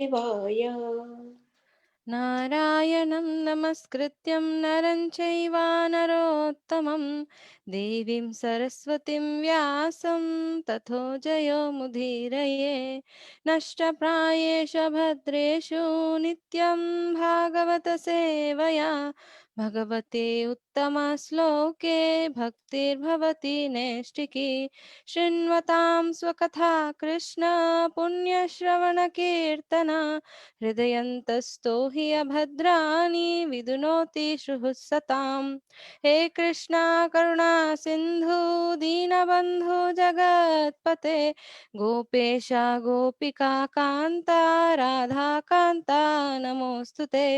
शिवाय। नारायणं नमस्कृत्यं नरं चैव नरोत्तमं देवीं सरस्वतीं व्यासं ततो जयो मुदीरये। नष्टप्रायेषु भद्रेषु नित्यं भागवत सेवया भगवते उत्तमश्लोके भक्तिर्भवति नैष्टिकी। शृण्वतां स्वकथा कृष्ण पुण्यश्रवणकीर्तन हृदयन्तस्तो हि अभद्राणि विदुनोति सताम्। हे कृष्णा करुणा सिन्धु दीनबन्धु जगत्पते गोपेश गोपिका कान्ता राधा कान्ता नमोऽस्तुते।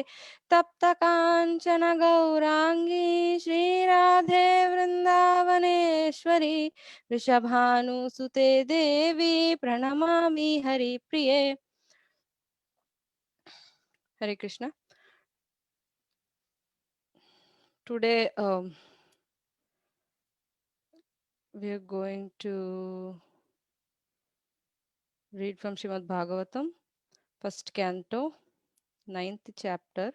तप्त काञ्चन गौराङ्गी श्रीराधे वृन्दावनेश्वरी वृषभानुसुते देवी प्रणमामि हरिप्रिये। Hare Krishna. Today we are going to read from Srimad Bhagavatam, first canto, 9th chapter,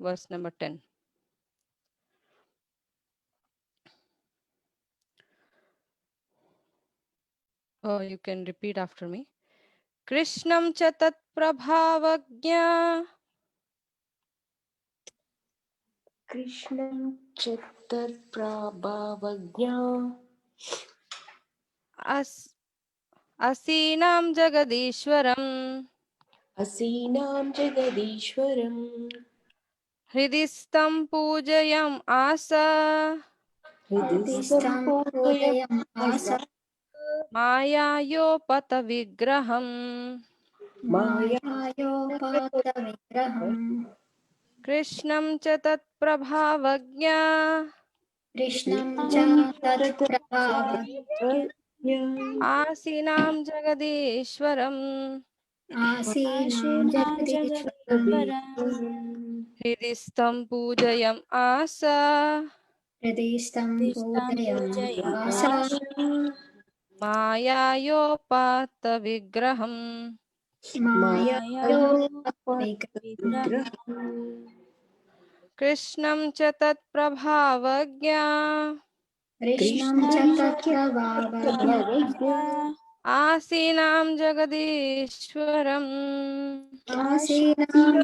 verse number 10. Oh, you can repeat after me. Krishnam cha tat prabhavagya कृष्णं च तत्प्रभावज्ञा as asinam jagadishwaram असीनां जगदीश्वरम् hridistam pujayam asa हृदिस्थं हृदिस्थं पूजयामास पूजयामास maya yopata vigraham मायायोपातविग्रहम् Krishnam cha tat prabhavagya कृष्णं च तत्प्रभावज्ञ कृष्णं आसीनां जगदीश्वरम् आसीनां आशीनां जगदीश्वरम् जगदीश्वरम् हृदिस्थं पूजयम् आस हृदिस्थं दिष्टां पूजयामास पूजयामास मायायोपात्तविग्रहम् मायायोपातविग्रहम् विग्रहम् कृष्णं च तत्प्रभावज्ञा कृष्णं च कृष्णं च तत्प्रभावज्ञ प्रभावज्ञा आसीनां जगदीश्वरम् आसीनां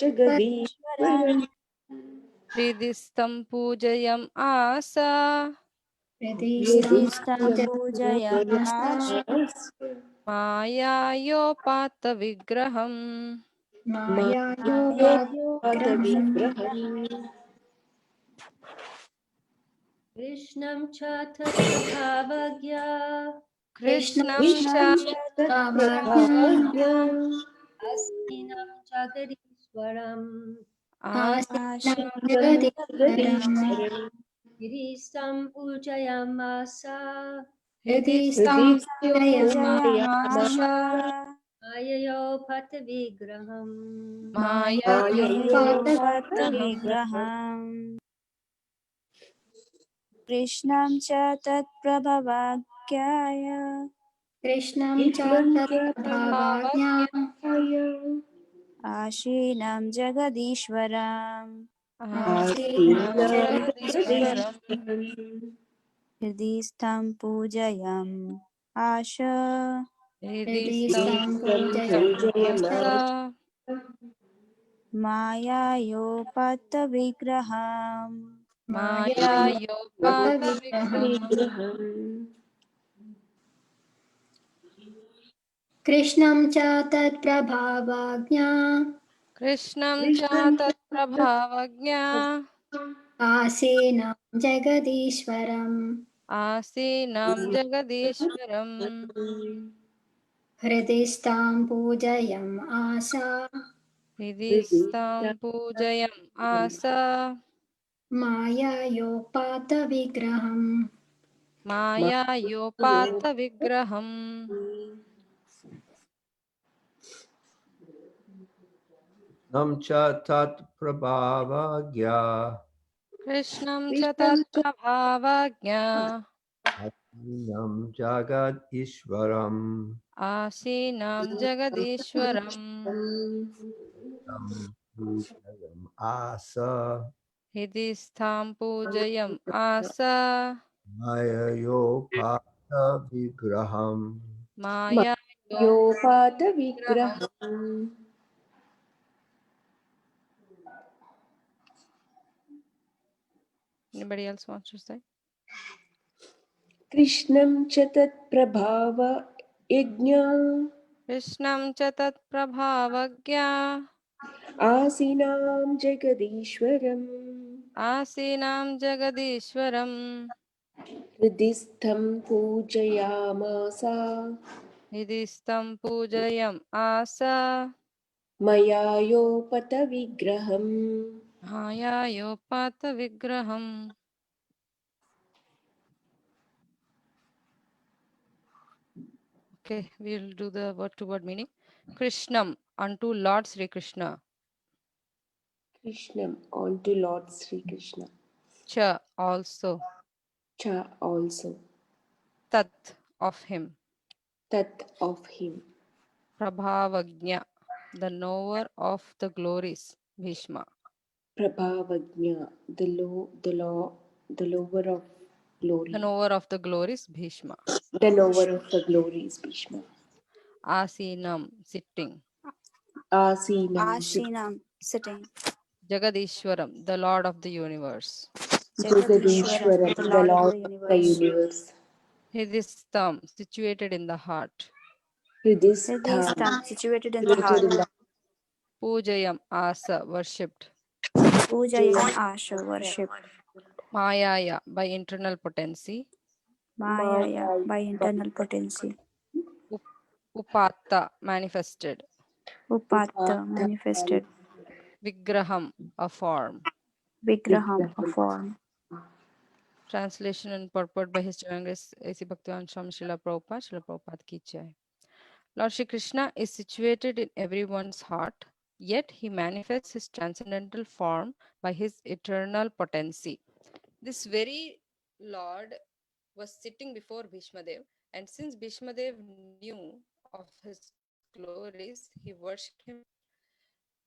जगदीश्वरम् हृदिस्थं पूजयम् आस हृदिस्थं हृदिष्टं पूजयामास पूजयामास मायायोपात्तविग्रहम् मायायोपातविग्रहम् कृष्णं च तत्प्रभावज्ञा कृष्णं च कृष्णं च तत्प्रभावज्ञ तत्प्रभावज्ञा आसीनं जगदीश्वरम् आसीनं आशीनं जगदीश्वरम् जगदीश्वरम् गिरिशं पूजयामास हृदि हृदिस्थं हृदिस्थं पूजयामास पूजयामास माययोपतविग्रहम् मायायोपातविग्रहम् मायायोपविग्रहम् माययोपतविग्रहम् कृष्णं च तत्प्रभवाज्ञाय कृष्णं च तत्प्रभावाज्ञा भावज्ञ आशीनं जगदीश्वरम् आसीनं आसीनं जगदीश्वरम् जगदीश्वरम् हृदि स्तं पूजयम् आश हृदि हृदिस्थं स्तं पूजयामास पूजयामास मायायोपतविग्रहम् मायायोपतविग्रहम् मायायोपातविग्रहम् कृष्णं च तत्प्रभावाज्ञा कृष्णं च तत्प्रभावज्ञा आसीनं जगदीश्वरम् आसीनं जगदीश्वरम् हृदि स्तं पूजयम् आसा हृदिस्थं पूजयम् आस मायायोपातविग्रहम् मायायोपात्तविग्रहम् Nam cha tat prabhavagya कृष्णं च कृष्णं च तत्प्रभावज्ञा Nam Jagat Ishwaram. आसीनं जगदीश्वरम् Tam Pujayam Asa. हृदि स्थां पूजयम् आस Maya Yopata Vigraham. Maya योपातविग्रहम् Anybody else wants to say? कृष्णं च तत्प्रभाव यज्ञा कृष्णं च तत्प्रभावज्ञा आसीनां जगदीश्वरम् आसीनां जगदीश्वरम् हृदि स्थं पूजयामासा हृदि स्तं पूजयम् आस मया योपतविग्रहम् मायायोपातविग्रहम्. Okay, we'll do the word to word meaning. Krishnam, unto Lord Sri Krishna. Krishnam, on to Lord Sri Krishna. Cha, also. Cha, also. Tat, of him. Tat, of him. Prabhavagnya, the knower of the glories. Bhishma. Prabhavagnya, the lover of glory. The knower of the glories. Bhishma. The knower of the glories, Bhishma. Asinam, sitting. Asinam, Ashinam, sitting. Jagadishwaram, the Lord of the universe. Jagadishwaram, The the Lord of Lord the of the universe. universe. Hridistam, situated in the heart. Hridistham, Hridistham, situated in the situated heart. in the Pujayam, asa, worshipped. Pujayam Asha, worship. Mayaya, by internal potency. Mayaya, by internal potency. Upatta, manifested. Upatta, manifested. Vigraham, a form. Vigraham, a form. Translation and purport by His Divine Grace A.C. Bhaktivedanta Swami Srila Prabhupada. Srila Prabhupada ki jai. Lord Shri Krishna is situated in everyone's heart, yet he manifests his transcendental form by his eternal potency. This very Lord was sitting before Bhishma Dev, and since Bhishma Dev knew of his glories, he worshipped him.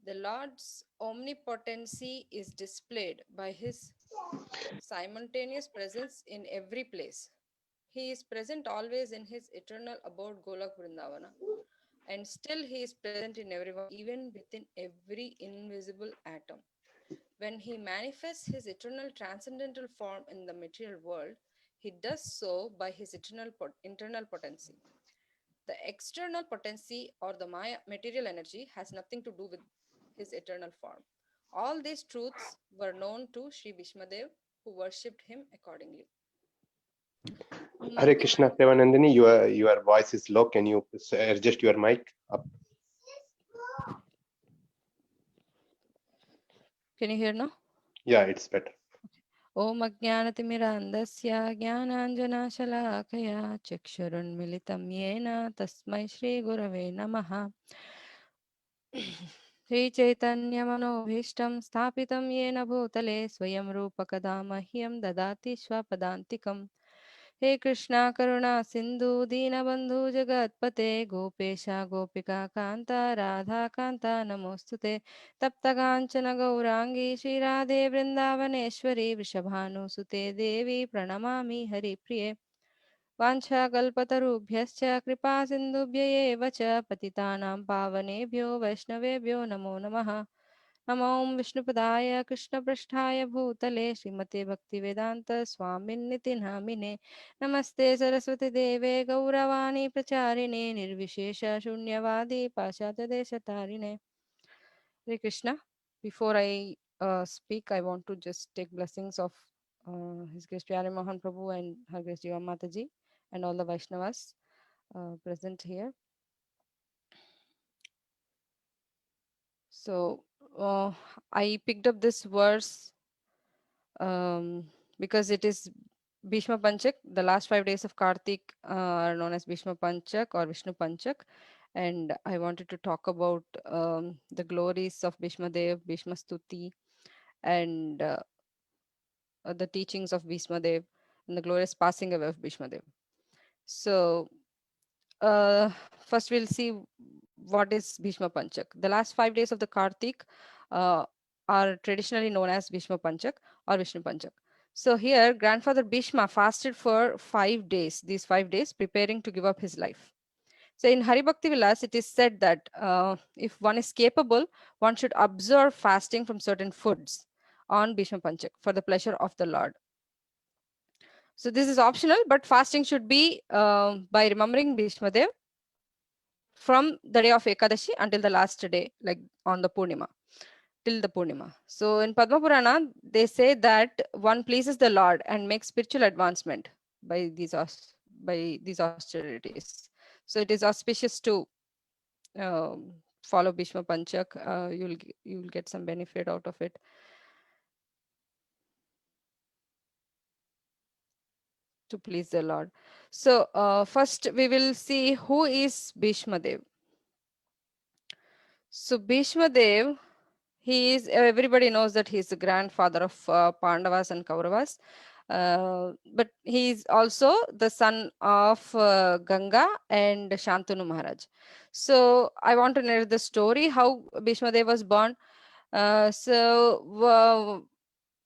The Lord's omnipotency is displayed by his simultaneous presence in every place. He is present always in his eternal abode Golak Vrindavana, and still he is present in everyone, even within every invisible atom. When he manifests his eternal transcendental form in the material world, he does so by his internal potency. The external potency or the Maya material energy has nothing to do with his eternal form. All these truths were known to Sri Bhishmadev, who worshipped him accordingly. Hare Krishna, Sevanandini, your voice is low. Can you adjust your mic up? Can you hear now? Yeah, it's better. ॐ अज्ञानतिमिरान्धस्य ज्ञानाञ्जनशलाकया चक्षुरुन्मिलितं येन तस्मै श्रीगुरवे नमः श्रीचैतन्यमनोभीष्टं स्थापितं येन भूतले स्वयं रूपकदा मह्यं ददाति स्वपदान्तिकम् हे कृष्णा करुणा सिन्धु दीनबन्धु जगत्पते गोपेश गोपिका कान्ता राधा कान्ता नमोऽस्तुते तप्तकाञ्चन गौराङ्गी श्रीराधे वृन्दावनेश्वरी वृषभानुसुते देवी प्रणमामि हरिप्रिये वाञ्छाकल्पतरुभ्यश्च कृपा सिन्धुभ्य एव च पतितानां पावनेभ्यो वैष्णवेभ्यो नमो नमः नमो विष्णुपदाय कृष्णपृष्ठाय भूतले श्रीमते भक्तिवेदान्त स्वामिन्निति नामिने नमस्ते सरस्वती देवे गौरवाणी प्रचारिणे निर्विशेष शून्यवादी पाश्चात्यदेशतारिणे Hare Krishna. Before I speak, I want to just take blessings of His Grace Pyare Mohan Prabhu and Her Grace Jiva Mataji and all the Vaishnavas present here. So I picked up this verse because it is Bhishma Panchak. The last 5 days of Kartik are known as Bhishma Panchak or Vishnu Panchak. And I wanted to talk about the glories of Bhishma Dev, Bhishma Stuti, and the teachings of Bhishma Dev and the glorious passing away of Bhishma Dev. So first we'll see what is Bhishma Panchak. The last 5 days of the Kartik uh, are traditionally known as Bhishma Panchak or Vishnu Panchak. So here, grandfather Bhishma fasted for 5 days, these 5 days, preparing to give up his life. So in Hari Bhakti Vilas, it is said that if one is capable, one should observe fasting from certain foods on Bhishma Panchak for the pleasure of the Lord. So this is optional, but fasting should be by remembering Bhishma Dev from the day of Ekadashi until the last day, like on the Purnima, till the Purnima. So in Padma Purana, they say that one pleases the Lord and makes spiritual advancement by these austerities. So it is auspicious to follow Bhishma Panchak. You'll get some benefit out of it. To please the Lord. So first we will see who is Bhishma Dev. So Bhishma Dev, he is, everybody knows that he is the grandfather of Pandavas and Kauravas. But he is also the son of Ganga and Shantanu Maharaj. So I want to narrate the story how Bhishma Dev was born. Shantanu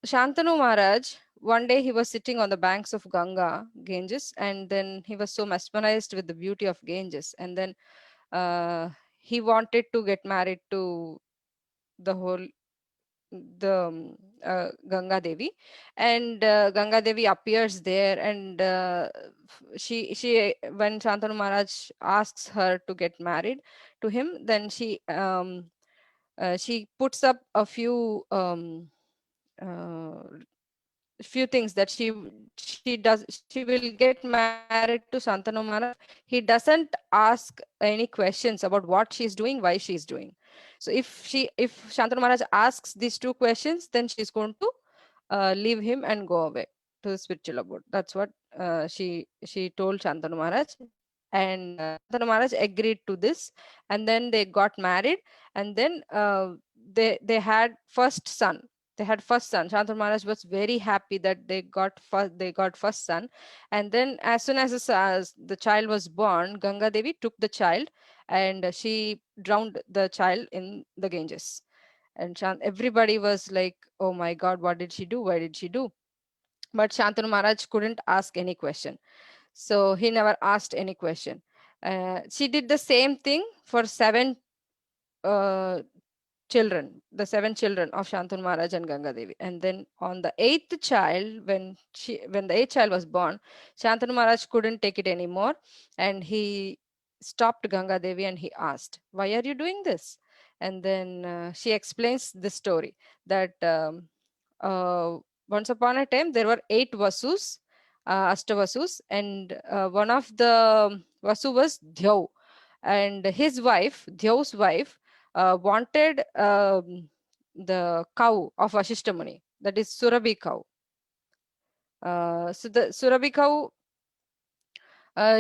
Maharaj, one day he was sitting on the banks of Ganges, and then he was so mesmerized with the beauty of Ganges, and then he wanted to get married to the whole Ganga Devi, and Ganga Devi appears there, and she when Shantanu Maharaj asks her to get married to him, then she puts up a few things that she will get married to Shantanu Maharaj. He doesn't ask any questions about what she's doing, why she's doing. So if Shantanu Maharaj asks these two questions, then she's going to leave him and go away to the spiritual abode. That's what she told Shantanu Maharaj, and Shantanu Maharaj agreed to this, and then they got married, and then they had first son. They had first son. Shantanu Maharaj was very happy that they got first son, and then as soon as the child was born, Ganga Devi took the child and she drowned the child in the Ganges. And everybody was like, oh my God, what did she do? Why did she do? But Shantanu Maharaj couldn't ask any question. So he never asked any question. She did the same thing for seven children, the 7 children of Shantanu Maharaj and Ganga Devi. And then on the 8th child, when the 8th child was born, Shantanu Maharaj couldn't take it anymore, and he stopped Ganga Devi and he asked, why are you doing this? And then she explains the story that once upon a time there were 8 Vasus, Ashtavasus, and one of the Vasu was Dhyav, and his wife, Dhyav's wife, wanted the cow of Vashishta Muni, that is Surabhi cow. So the Surabhi cow,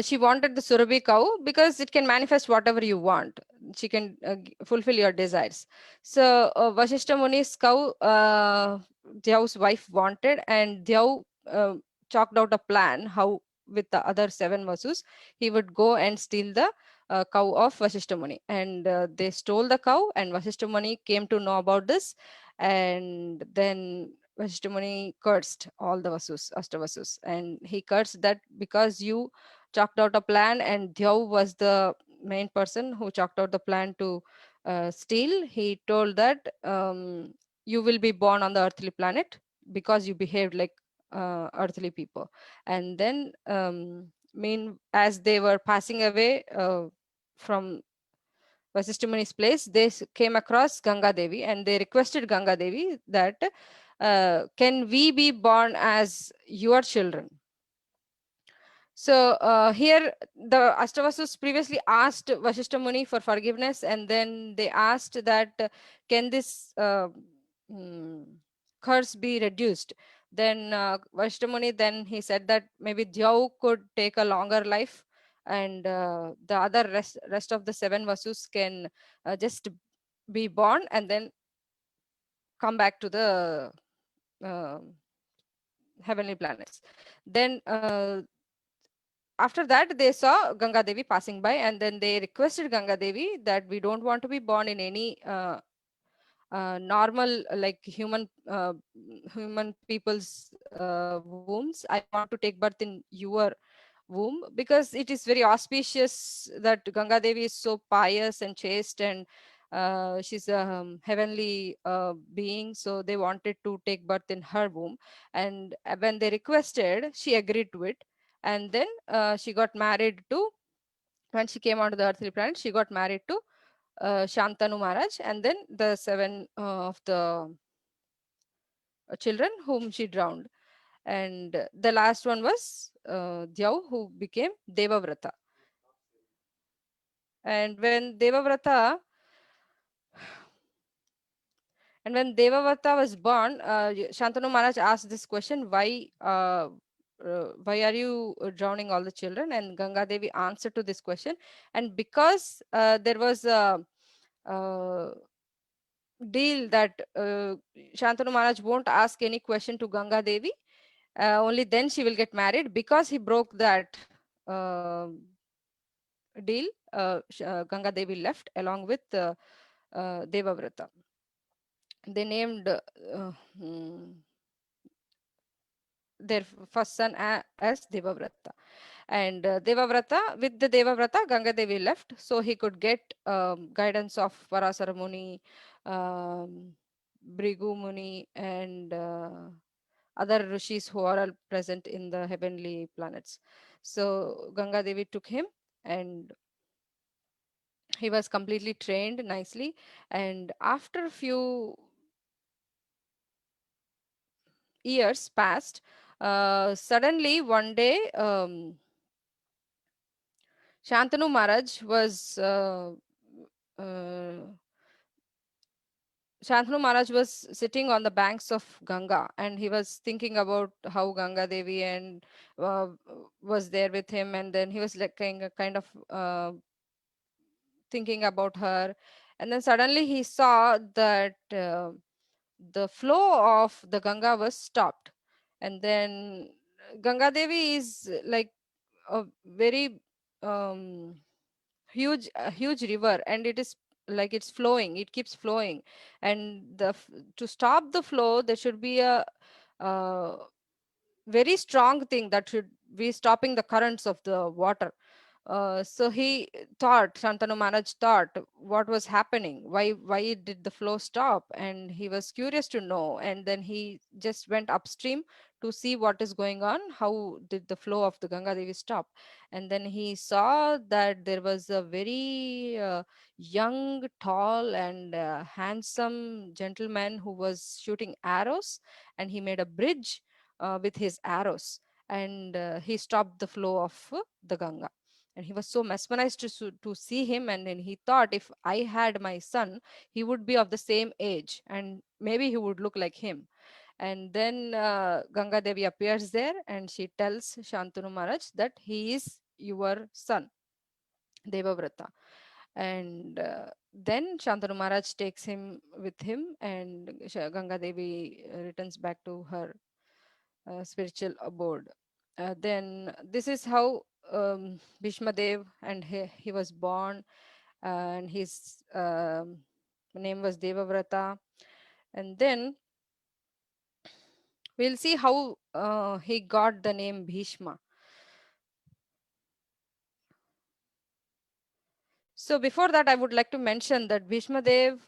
she wanted the Surabhi cow because it can manifest whatever you want. She can fulfill your desires. So Vashishta Muni's cow, Dhyav's wife wanted, and Dhyav chalked out a plan how with the other 7 Vasus, he would go and steal the cow of Vashishta Muni. And they stole the cow, and Vashishta Muni came to know about this. And then Vashishta Muni cursed all the Vasus, Ashtavasus. And he cursed that because you chalked out a plan and Dhyav was the main person who chalked out the plan to steal. He told that you will be born on the earthly planet because you behaved like earthly people. And then as they were passing away from Vasishta Muni's place, they came across Ganga Devi and they requested Ganga Devi that can we be born as your children? So here the Ashtavasus previously asked Vashishta Muni for forgiveness, and then they asked that can this curse be reduced? Then Vashishta Muni, then he said that maybe Dhyav could take a longer life, and the other rest of the 7 Vasus can just be born and then come back to the heavenly planets. Then after that, they saw Ganga Devi passing by, and then they requested Ganga Devi that we don't want to be born in any normal, like human people's wombs. I want to take birth in your womb, because it is very auspicious that Ganga Devi is so pious and chaste, and she's a heavenly being. So they wanted to take birth in her womb, and when they requested, she agreed to it. And then she got married to, when she came onto the earthly planet, she got married to Shantanu Maharaj, and then the seven of the children whom she drowned. And the last one was Dhyau, who became Devavrata. And when Devavrata was born, Shantanu Maharaj asked this question, why are you drowning all the children? And Ganga Devi answered to this question. And because there was a deal that Shantanu Maharaj won't ask any question to Ganga Devi, only then she will get married. Because he broke that deal, Ganga Devi left along with Devavrata. They named their first son as Devavrata. And with the Devavrata, Ganga Devi left, so he could get guidance of Parasara Muni, Brigu Muni, and other rishis who are all present in the heavenly planets. So Ganga Devi took him, and he was completely trained nicely. And after a few years passed, suddenly one day, Shantanu Maharaj was Shantanu Maharaj was sitting on the banks of Ganga, and he was thinking about how Ganga Devi and was there with him, and then he was like kind of thinking about her. And then suddenly he saw that the flow of the Ganga was stopped. And then Ganga Devi is like a very huge river, and it is like it's flowing, it keeps flowing. And to stop the flow, there should be a very strong thing that should be stopping the currents of the water. So Shantanu Maharaj thought what was happening, why did the flow stop, and he was curious to know. And then he just went upstream to see what is going on, how did the flow of the Ganga Devi stop. And then he saw that there was a very young, tall, and handsome gentleman who was shooting arrows, and he made a bridge with his arrows, and he stopped the flow of the Ganga. And he was so mesmerized to see him. And then he thought, if I had my son, he would be of the same age, and maybe he would look like him. And then Ganga Devi appears there, and she tells Shantanu Maharaj that he is your son, Devavrata. And then Shantanu Maharaj takes him with him, and Ganga Devi returns back to her spiritual abode. Then this is how Bhishma Dev, and he was born, and his name was Devavrata. And then we'll see how he got the name Bhishma. So before that, I would like to mention that Bhishma Dev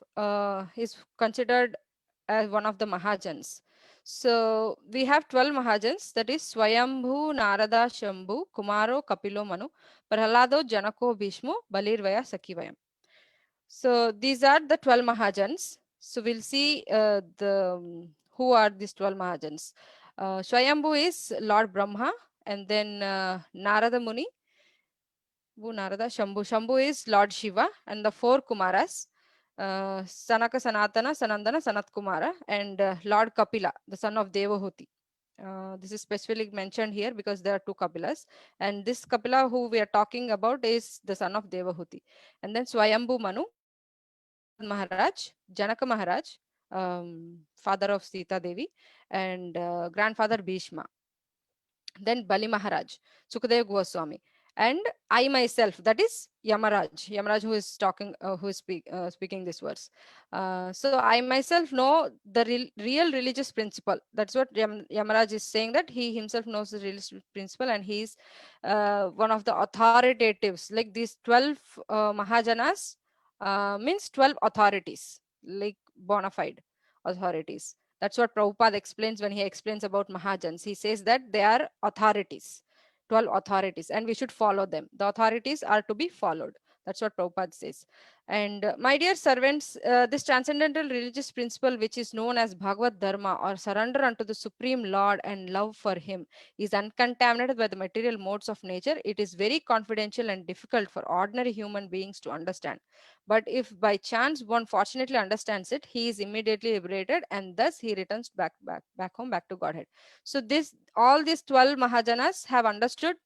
is considered as one of the Mahajans. So we have 12 Mahajans, that is Swayambhu, Narada, Shambhu, Kumaro, Kapilo, Manu, Prahlado, Janako, Bhishmo, Balirvaya, Sakivayam. So these are the 12 Mahajans. So we'll see who are these 12 Mahajans. Swayambhu is Lord Brahma, and then Narada Muni, Narada, Shambhu. Shambhu is Lord Shiva, and the 4 Kumaras, Sanaka, Sanatana, Sanandana, Sanat Kumara, and Lord Kapila, the son of Devahuti. This is specifically mentioned here because there are 2 Kapilas, and this Kapila who we are talking about is the son of Devahuti. And then Swayambhu Manu, Maharaj, Janaka Maharaj, father of Sita Devi, and grandfather Bhishma. then Bali Maharaj, Sukadeva Goswami, and I myself, that is Yamaraj who is talking, who is speaking this verse. So I myself know the real religious principle. That's what Yamaraj is saying, that he himself knows the religious principle, and he is one of the authoritatives. Like these 12 Mahajanas means 12 authorities, like bona fide authorities. That's what Prabhupada explains when he explains about Mahajans. He says that they are authorities, 12 authorities, and we should follow them. The authorities are to be followed. That's what Prabhupada says. And my dear servants, this transcendental religious principle, which is known as Bhagavad Dharma, or surrender unto the Supreme Lord and love for Him, is uncontaminated by the material modes of nature. It is very confidential and difficult for ordinary human beings to understand. But if by chance one fortunately understands it, he is immediately liberated, and thus he returns back home, back to Godhead. So all these 12 Mahajanas have understood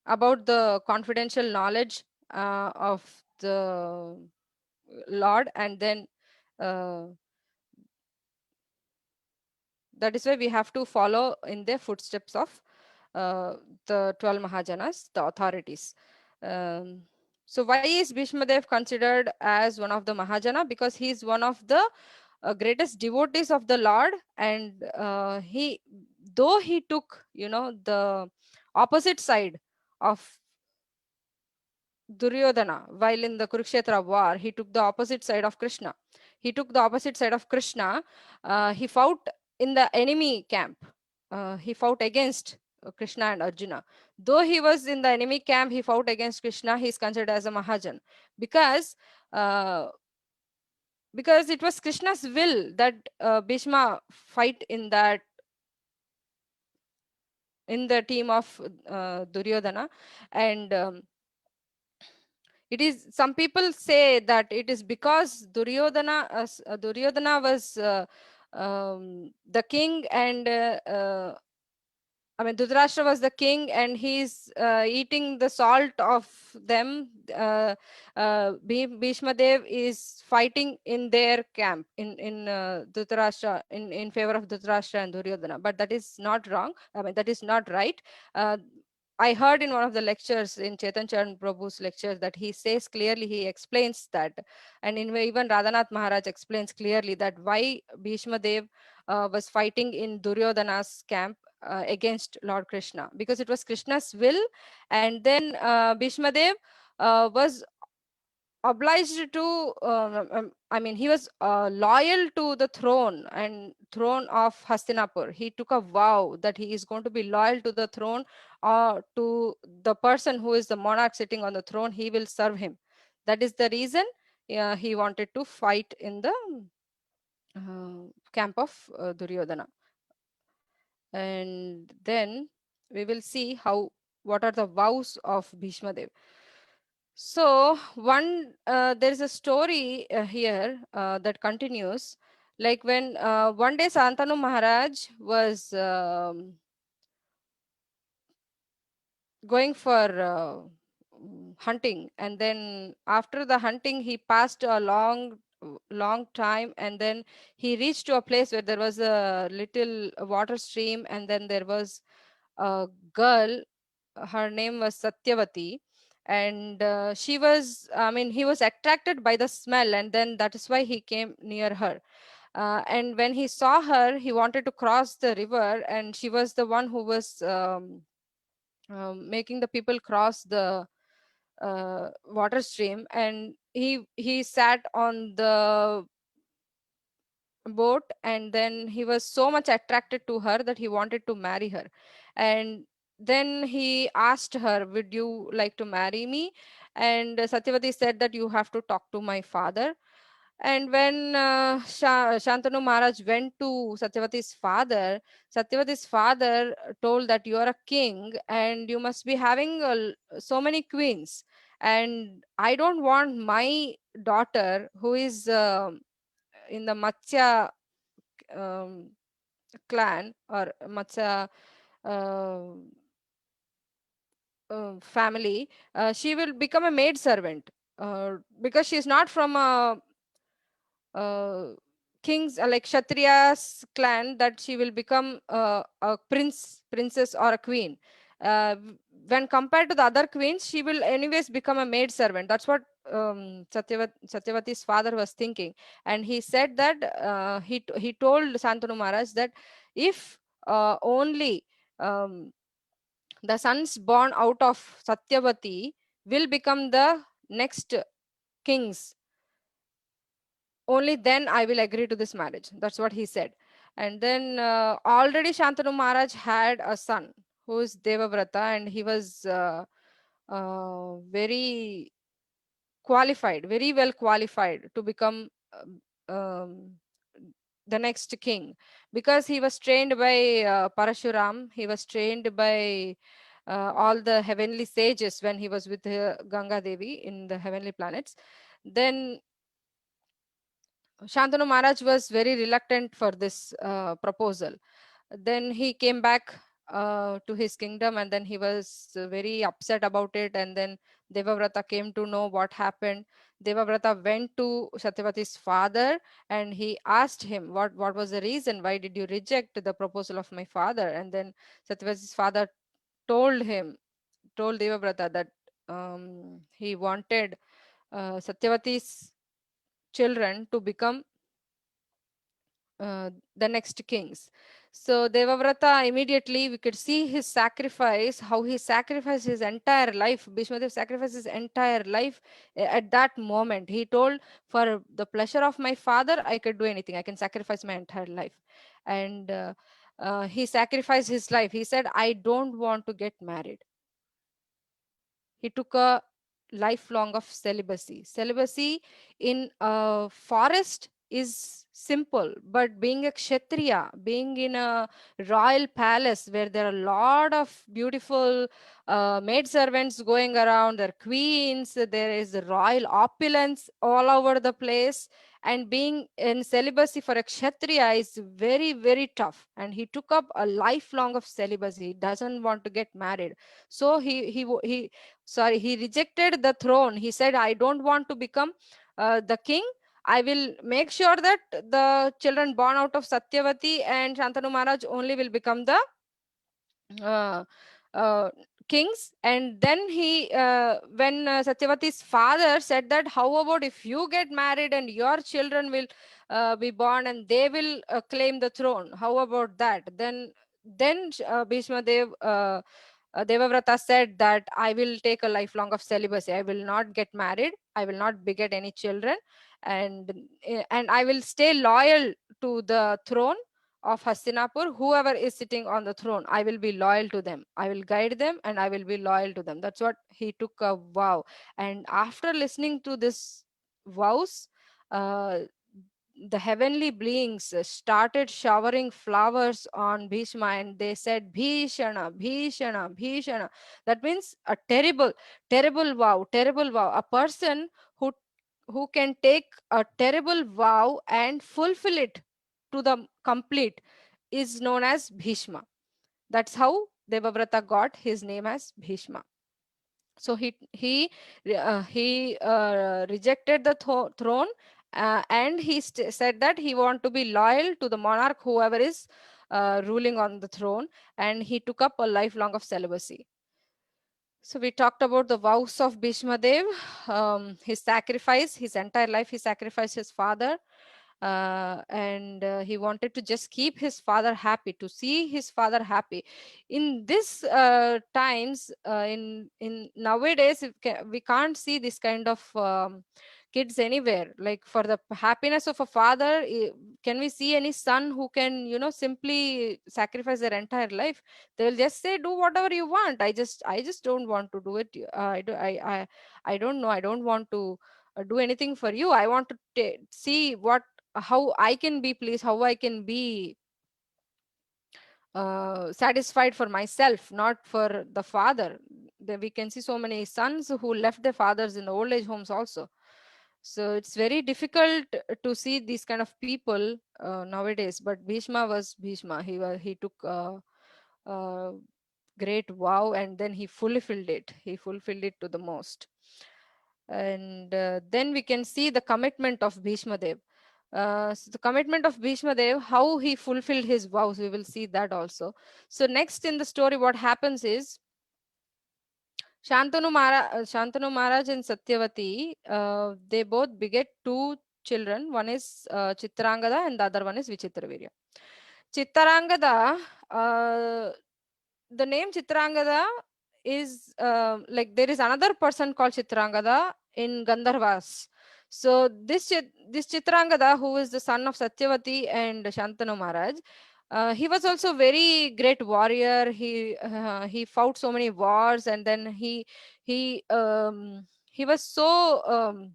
about the confidential knowledge of the Lord, and then that is why we have to follow in the footsteps of the 12 Mahajanas, the authorities. So why is Bhishmadev considered as one of the Mahajana? Because he is one of the greatest devotees of the Lord, and though he took, the opposite side of Duryodhana while in the Kurukshetra war, he took the opposite side of Krishna. He fought in the enemy camp. He fought against Krishna and Arjuna. Though he was in the enemy camp, he fought against Krishna. He is considered as a Mahajan because it was Krishna's will that Bhishma fight in the team of Duryodhana. And it is, some people say that it is because Duryodhana was the king, and Dhritarashtra was the king, and he's eating the salt of them. Bhishma Dev is fighting in their camp in Dhritarashtra, in favor of Dhritarashtra and Duryodhana. But that is not wrong. That is not right. I heard in one of the lectures, in Chetan Charan Prabhu's lectures, that he says clearly, he explains that, and even Radhanath Maharaj explains clearly that why Bhishma Dev was fighting in Duryodhana's camp against Lord Krishna, because it was Krishna's will. And then Bhishma Dev was obliged to he was loyal to the throne of Hastinapur. He took a vow that he is going to be loyal to the throne, to the person who is the monarch sitting on the throne. He will serve him. That is the reason he wanted to fight in the camp of Duryodhana. And then we will see what are the vows of Bhishma Dev. So there is a story here that continues. Like when one day Santanu Maharaj was going for hunting, and then after the hunting he passed a long time, and then he reached to a place where there was a little water stream, and then there was a girl. Her name was Satyavati, and he was attracted by the smell, and then that is why he came near her. And when he saw her, he wanted to cross the river, and she was the one who was making the people cross the water stream. And he sat on the boat, and then he was so much attracted to her that he wanted to marry her. And then he asked her, would you like to marry me? And Satyavati said that you have to talk to my father. And when Shantanu Maharaj went to Satyavati's father told that you are a king and you must be having so many queens, and I don't want my daughter, who is in the Matsya clan or Matsya family, she will become a maid servant because she is not from a kings, like Kshatriya's clan, that she will become a princess or a queen. When compared to the other queens, she will anyways become a maid servant. That's what Satyavati's father was thinking, and he said that he told Santanu Maharaj that if only the sons born out of Satyavati will become the next kings, only then I will agree to this marriage. That's what he said. And then already Shantanu Maharaj had a son who is Devavrata, and he was very qualified, very well qualified to become the next king, because he was trained by Parashuram. He was trained by all the heavenly sages when he was with Ganga Devi in the heavenly planets. Then Shantanu Maharaj was very reluctant for this proposal. Then he came back to his kingdom, and then he was very upset about it. And then Devavrata came to know what happened. Devavrata went to Satyavati's father and he asked him what was the reason, why did you reject the proposal of my father? And then Satyavati's father told Devavrata that he wanted Satyavati's children to become the next kings. So Devavrata, immediately we could see his sacrifice, how he sacrificed his entire life. Bhishmadev sacrificed his entire life at that moment. He told, for the pleasure of my father, I could do anything. I can sacrifice my entire life. And he sacrificed his life. He said, I don't want to get married. He took a lifelong of celibacy. Celibacy in a forest is simple, but being a kshatriya, being in a royal palace where there are a lot of beautiful maid servants going around, there are queens, there is royal opulence all over the place, and being in celibacy for a kshatriya is very, very tough. And he took up a lifelong of celibacy. He doesn't want to get married. So he rejected the throne. He said, I don't want to become the king. I will make sure that the children born out of Satyavati and Shantanu Maharaj only will become the uh, uh, kings. And then when Satyavati's father said that, how about if you get married and your children will be born and they will claim the throne? How about that? Then Bhishma Dev Devavrata said that I will take a lifelong of celibacy. I will not get married. I will not beget any children, and I will stay loyal to the throne of Hastinapur. Whoever is sitting on the throne, I will be loyal to them. I will guide them and I will be loyal to them. That's what he took a vow. And after listening to this vows, the heavenly beings started showering flowers on Bhishma, and they said, Bhishana, Bhishana, Bhishana. That means a terrible, terrible vow, terrible vow. A person who can take a terrible vow and fulfill it to the complete is known as Bhishma. That's how Devavrata got his name as Bhishma. So he rejected the throne, and he said that he want to be loyal to the monarch, whoever is ruling on the throne, and he took up a lifelong of celibacy. So we talked about the vows of Bhishma Dev, his sacrifice, his entire life he sacrificed his father, and he wanted to just keep his father happy, to see his father happy. In this times, in nowadays, we can't see this kind of kids anywhere. Like, for the happiness of a father, can we see any son who can, simply sacrifice their entire life? They'll just say, do whatever you want. I just don't want to do it. I don't know. I don't want to do anything for you. I want to see how I can be pleased, how I can be satisfied for myself, not for the father. We can see so many sons who left their fathers in the old age homes also. So it's very difficult to see these kind of people nowadays. But Bhishma was Bhishma. He took a great vow, and then he fulfilled it. He fulfilled it to the most. And then we can see the commitment of Bhishma Dev. So the commitment of Bhishma Dev, how he fulfilled his vows, we will see that also. So next in the story, what happens is Shantanu Maharaj and Satyavati, they both beget two children. One is Chitrangada and the other one is Vichitravirya. Chitrangada, the name Chitrangada is like there is another person called Chitrangada in Gandharvas. So this Chitrangada, who is the son of Satyavati and Shantanu Maharaj, he was also very great warrior. He fought so many wars, and then he was so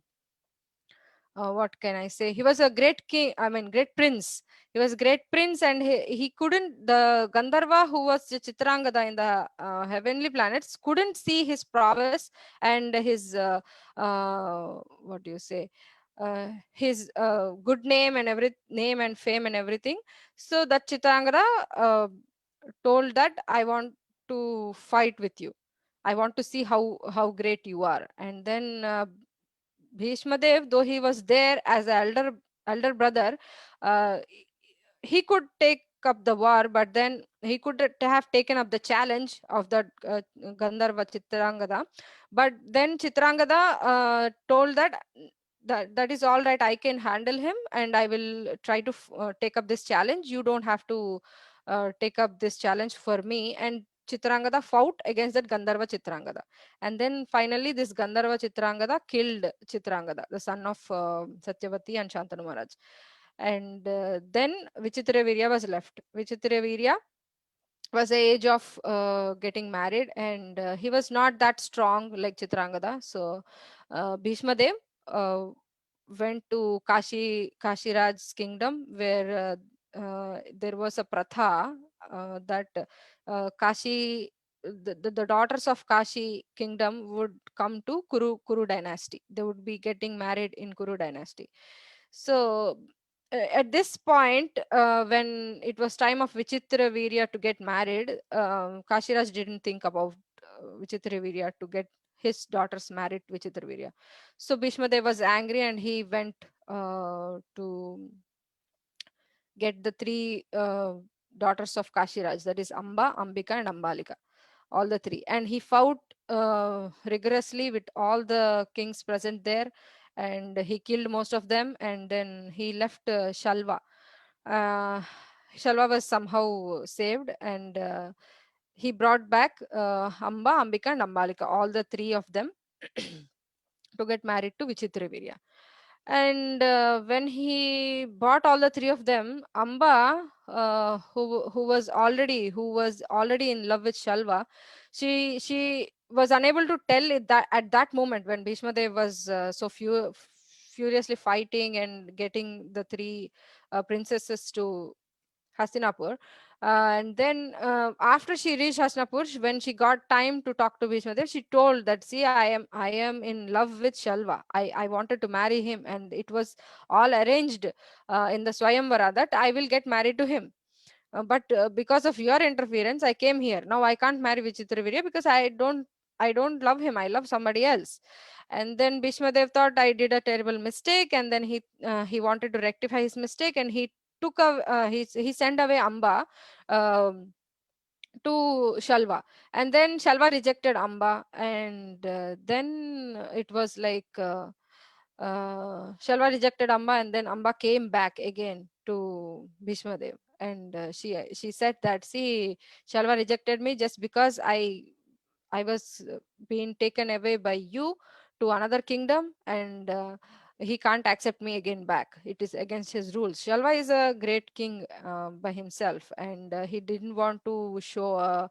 what can I say? He was a great king, I mean, great prince. He was a great prince, and he couldn't, the Gandharva who was the Chitrangada in the heavenly planets couldn't see his prowess and his, what do you say? His good name and name and fame and everything. So that Chitrangada told that I want to fight with you. I want to see how great you are. And then Bhishma Dev, though he was there as an elder brother, uh, he could take up the war, but then he could have taken up the challenge of the Gandharva Chitrangada. But then Chitrangada told that is all right, I can handle him and I will try to take up this challenge. You don't have to take up this challenge for me. And Chitrangada fought against that Gandharva Chitrangada. And then finally this Gandharva Chitrangada killed Chitrangada, the son of Satyavati and Shantanu Maharaj. And then Vichitravirya was left. Vichitravirya was the age of getting married, and he was not that strong like Chitrangada. So Bhishma Dev went to Kashiraj's kingdom, where there was a pratha that Kashi, the daughters of Kashi kingdom would come to Kuru dynasty. They would be getting married in Kuru dynasty. So at this point, when it was time of Vichitra Virya to get married, Kashiraj didn't think about Vichitra Virya to get his daughters married to Vichitra Virya. So Bhishma Dev was angry and he went to get the three daughters of Kashiraj, that is Amba, Ambika, and Ambalika, all the three. And he fought rigorously with all the kings present there, and he killed most of them. And then he left Shalva. Shalva was somehow saved, and he brought back Amba, Ambika, and Ambalika, all the three of them, to get married to Vichitravirya. And when he bought all the three of them, Amba, who was already in love with Shalva, she was unable to tell it that at that moment when Bhishma Dev was so furiously fighting and getting the three princesses to Hastinapur. And then after she reached Hastinapur, when she got time to talk to Bhishma Dev, she told that, see, I am in love with Shalva. I wanted to marry him, and it was all arranged in the Swayamvara that I will get married to him. But because of your interference, I came here. Now I can't marry Vichitravirya because I don't love him. I love somebody else. And then Bhishma Dev thought I did a terrible mistake, and then he wanted to rectify his mistake, and he he sent away Amba to Shalva. And then Shalva rejected Amba, and then it was like Shalva rejected Amba, and then Amba came back again to Bhishma Dev. And she said that, see, Shalva rejected me just because I was being taken away by you to another kingdom, and he can't accept me again back. It is against his rules. Shalva is a great king by himself, and he didn't want to show a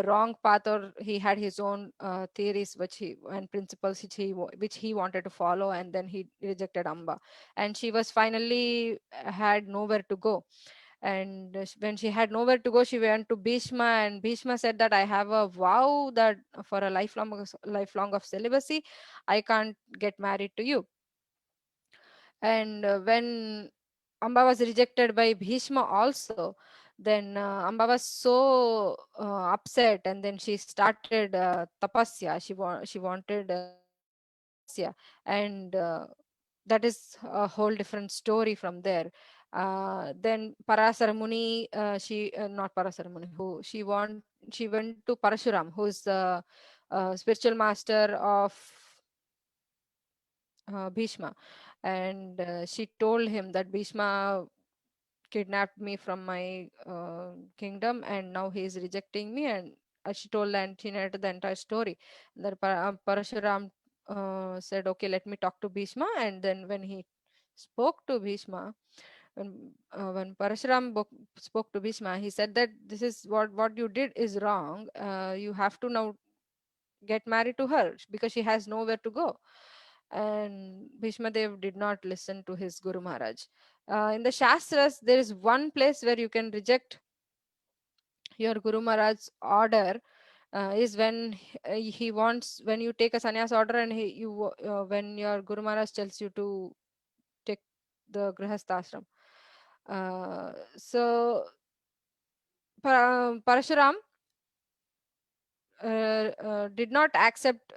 wrong path, or he had his own theories and principles which he wanted to follow, and then he rejected Amba, and she was finally had nowhere to go. And when she had nowhere to go, she went to Bhishma, and Bhishma said that I have a vow that for a lifelong of celibacy, I can't get married to you. And when Amba was rejected by Bhishma also, then Amba was so upset, and then she started tapasya. She wanted tapasya, and that is a whole different story from there. Then Parasara Muni, she not Parasara Muni, who she went to Parashuram, who is the spiritual master of Bhishma, and she told him that Bhishma kidnapped me from my kingdom, and now he is rejecting me. And she told, and she narrated the entire story. That Parashuram said, "Okay, let me talk to Bhishma." And then when he spoke to Bhishma, when Parashuram spoke to Bhishma, he said that this is what you did is wrong. You have to now get married to her because she has nowhere to go. And Bhishma Dev did not listen to his Guru Maharaj. In the Shastras, there is one place where you can reject your Guru Maharaj's order, is when he wants, when you take a sannyas order and when your Guru Maharaj tells you to take the Grihastha ashram. So Parashuram did not accept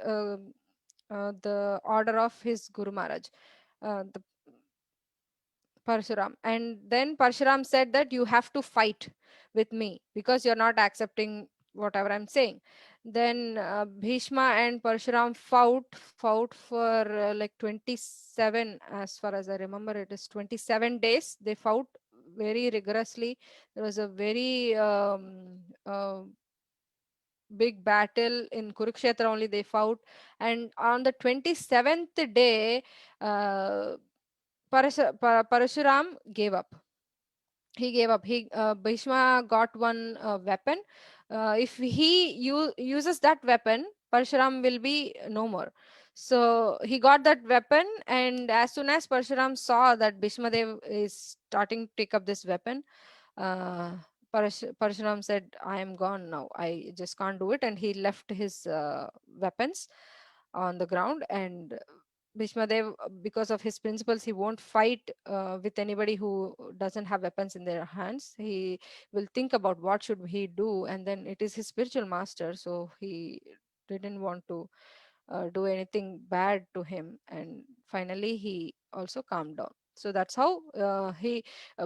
the order of his Guru Maharaj, the Parshuram. And then Parshuram said that you have to fight with me because you're not accepting whatever I'm saying. Then Bhishma and Parshuram fought for like 27, as far as I remember, it is 27 days. They fought very rigorously. There was a very big battle in Kurukshetra only they fought. And on the 27th day, Parashuram gave up. He gave up. Bhishma got one weapon. If he uses that weapon, Parshuram will be no more. So he got that weapon, and as soon as Parshuram saw that Bhishma Dev is starting to take up this weapon, Parshuram said, "I am gone now. I just can't do it," and he left his weapons on the ground. And Bhishma Dev, because of his principles, he won't fight with anybody who doesn't have weapons in their hands. He will think about what should he do, and then it is his spiritual master, so he didn't want to do anything bad to him. And finally, he also calmed down. So that's how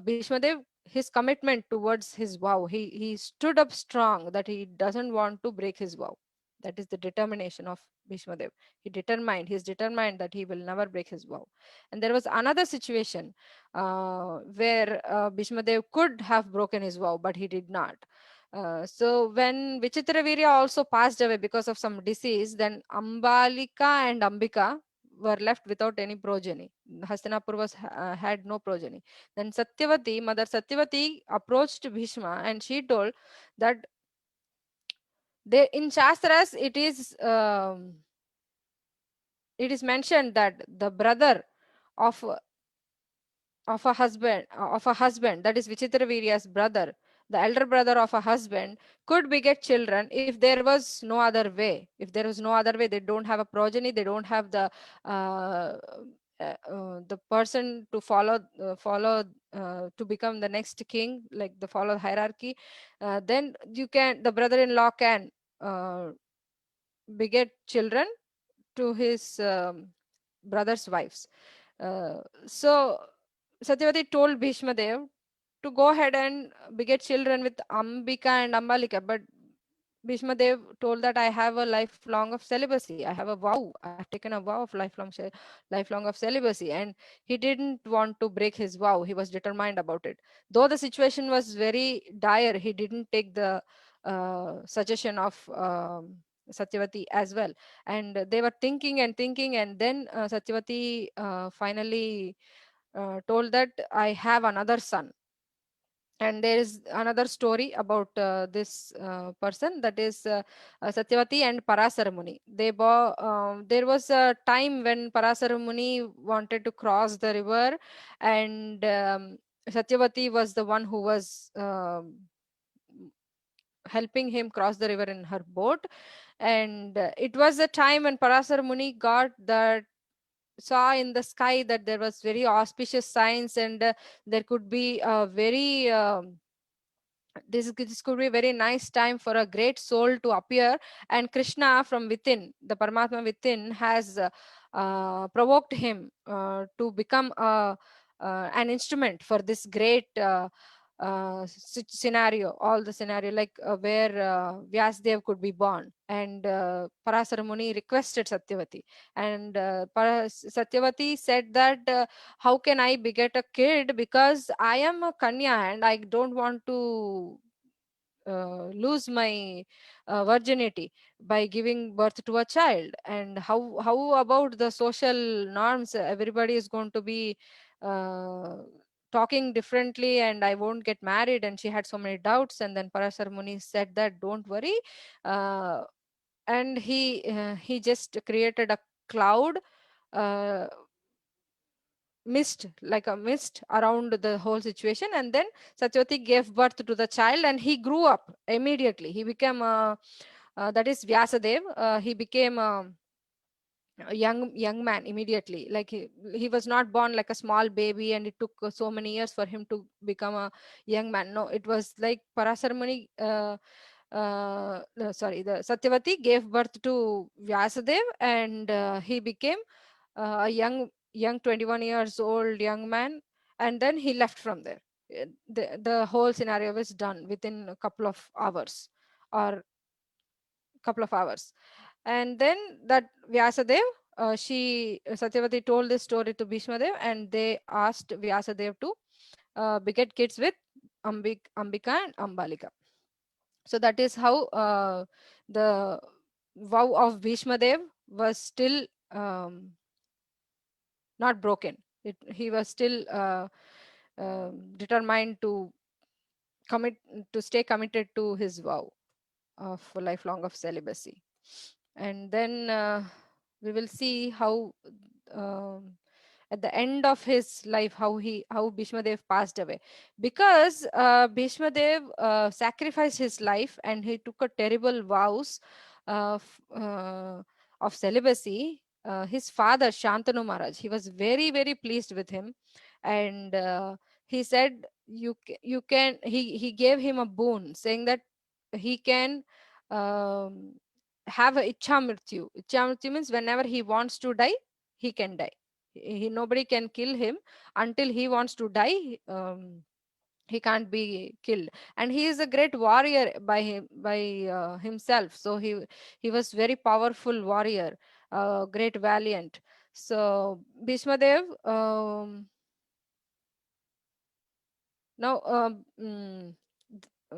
Bhishma Dev, his commitment towards his vow, he stood up strong that he doesn't want to break his vow. That is the determination of Bhishma Dev. He's determined that he will never break his vow. And there was another situation where Bhishma Dev could have broken his vow, but he did not. So when Vichitravirya also passed away because of some disease, then Ambalika and Ambika were left without any progeny. Hastinapur had no progeny. Then Satyavati, Mother Satyavati, approached Bhishma, and she told that in Shastras it is mentioned that the brother of a husband, that is Vichitravirya's brother, the elder brother of a husband, could beget children if there was no other way. If there was no other way, they don't have a progeny, they don't have the person to follow to become the next king, like the follow hierarchy, then the brother-in-law can beget children to his brother's wives. So Satyavati told Bhishma Dev to go ahead and beget children with Ambika and Ambalika, but Bhishma Dev told that I have a lifelong of celibacy. I have a vow. I have taken a vow of lifelong of celibacy, and he didn't want to break his vow. He was determined about it. Though the situation was very dire, he didn't take the suggestion of Satyavati as well. And they were thinking and thinking, and then Satyavati finally told that I have another son. And there is another story about this person, that is Satyavati and Parasara Muni. There was a time when Parasara Muni wanted to cross the river, and Satyavati was the one who was helping him cross the river in her boat. And it was a time when Parasara Muni saw in the sky that there was very auspicious signs, and there could be a very this could be a very nice time for a great soul to appear, and Krishna from within, the Paramatma within, has provoked him to become an instrument for this great scenario, all the scenario, like where Vyasdev could be born, and Parasara Muni requested Satyavati, and Satyavati said that how can I beget a kid, because I am a Kanya and I don't want to lose my virginity by giving birth to a child. And how about the social norms? Everybody is going to be uh, talking differently and I won't get married. And she had so many doubts, and then Parasar Muni said that don't worry, uh, and he just created a cloud, uh, mist, like a mist around the whole situation, and then Satyavati gave birth to the child, and he grew up immediately. He became that is Vyasadev. He became a young man immediately. Like he was not born like a small baby and it took so many years for him to become a young man. No, it was like Parasar Muni, no, sorry, the Satyavati gave birth to Vyasadev, and he became a young 21 years old young man, and then he left from there. The whole scenario was done within a couple of hours, or couple of hours. And then that Vyasadev, Satyavati told this story to Bhishmadev, and they asked Vyasadev to beget kids with Ambika and Ambalika. So that is how the vow of Bhishmadev was still not broken. He was still determined to stay committed to his vow of lifelong of celibacy. And then we will see how at the end of his life how Bhishmadev passed away, because Bhishmadev sacrificed his life and he took a terrible vows of celibacy. His father Shantanu Maharaj, he was very very pleased with him, and he said you can, he gave him a boon saying that he can have a ichha mrityu. Ichha mrityu means whenever he wants to die, he can die. Nobody can kill him until he wants to die. He can't be killed, and he is a great warrior by himself. So he was very powerful warrior, great valiant. So Bhishmadev, now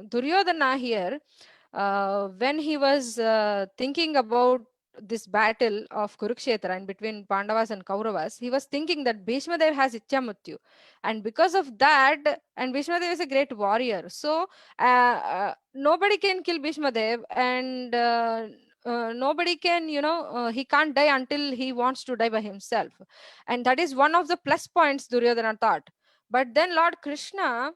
Duryodhana here, when he was thinking about this battle of Kurukshetra and between Pandavas and Kauravas, he was thinking that Bhishmadev has Ichhamrityu, and because of that, and Bhishmadev is a great warrior, so nobody can kill Bhishmadev, and nobody can, he can't die until he wants to die by himself, and that is one of the plus points Duryodhana thought. But then Lord Krishna,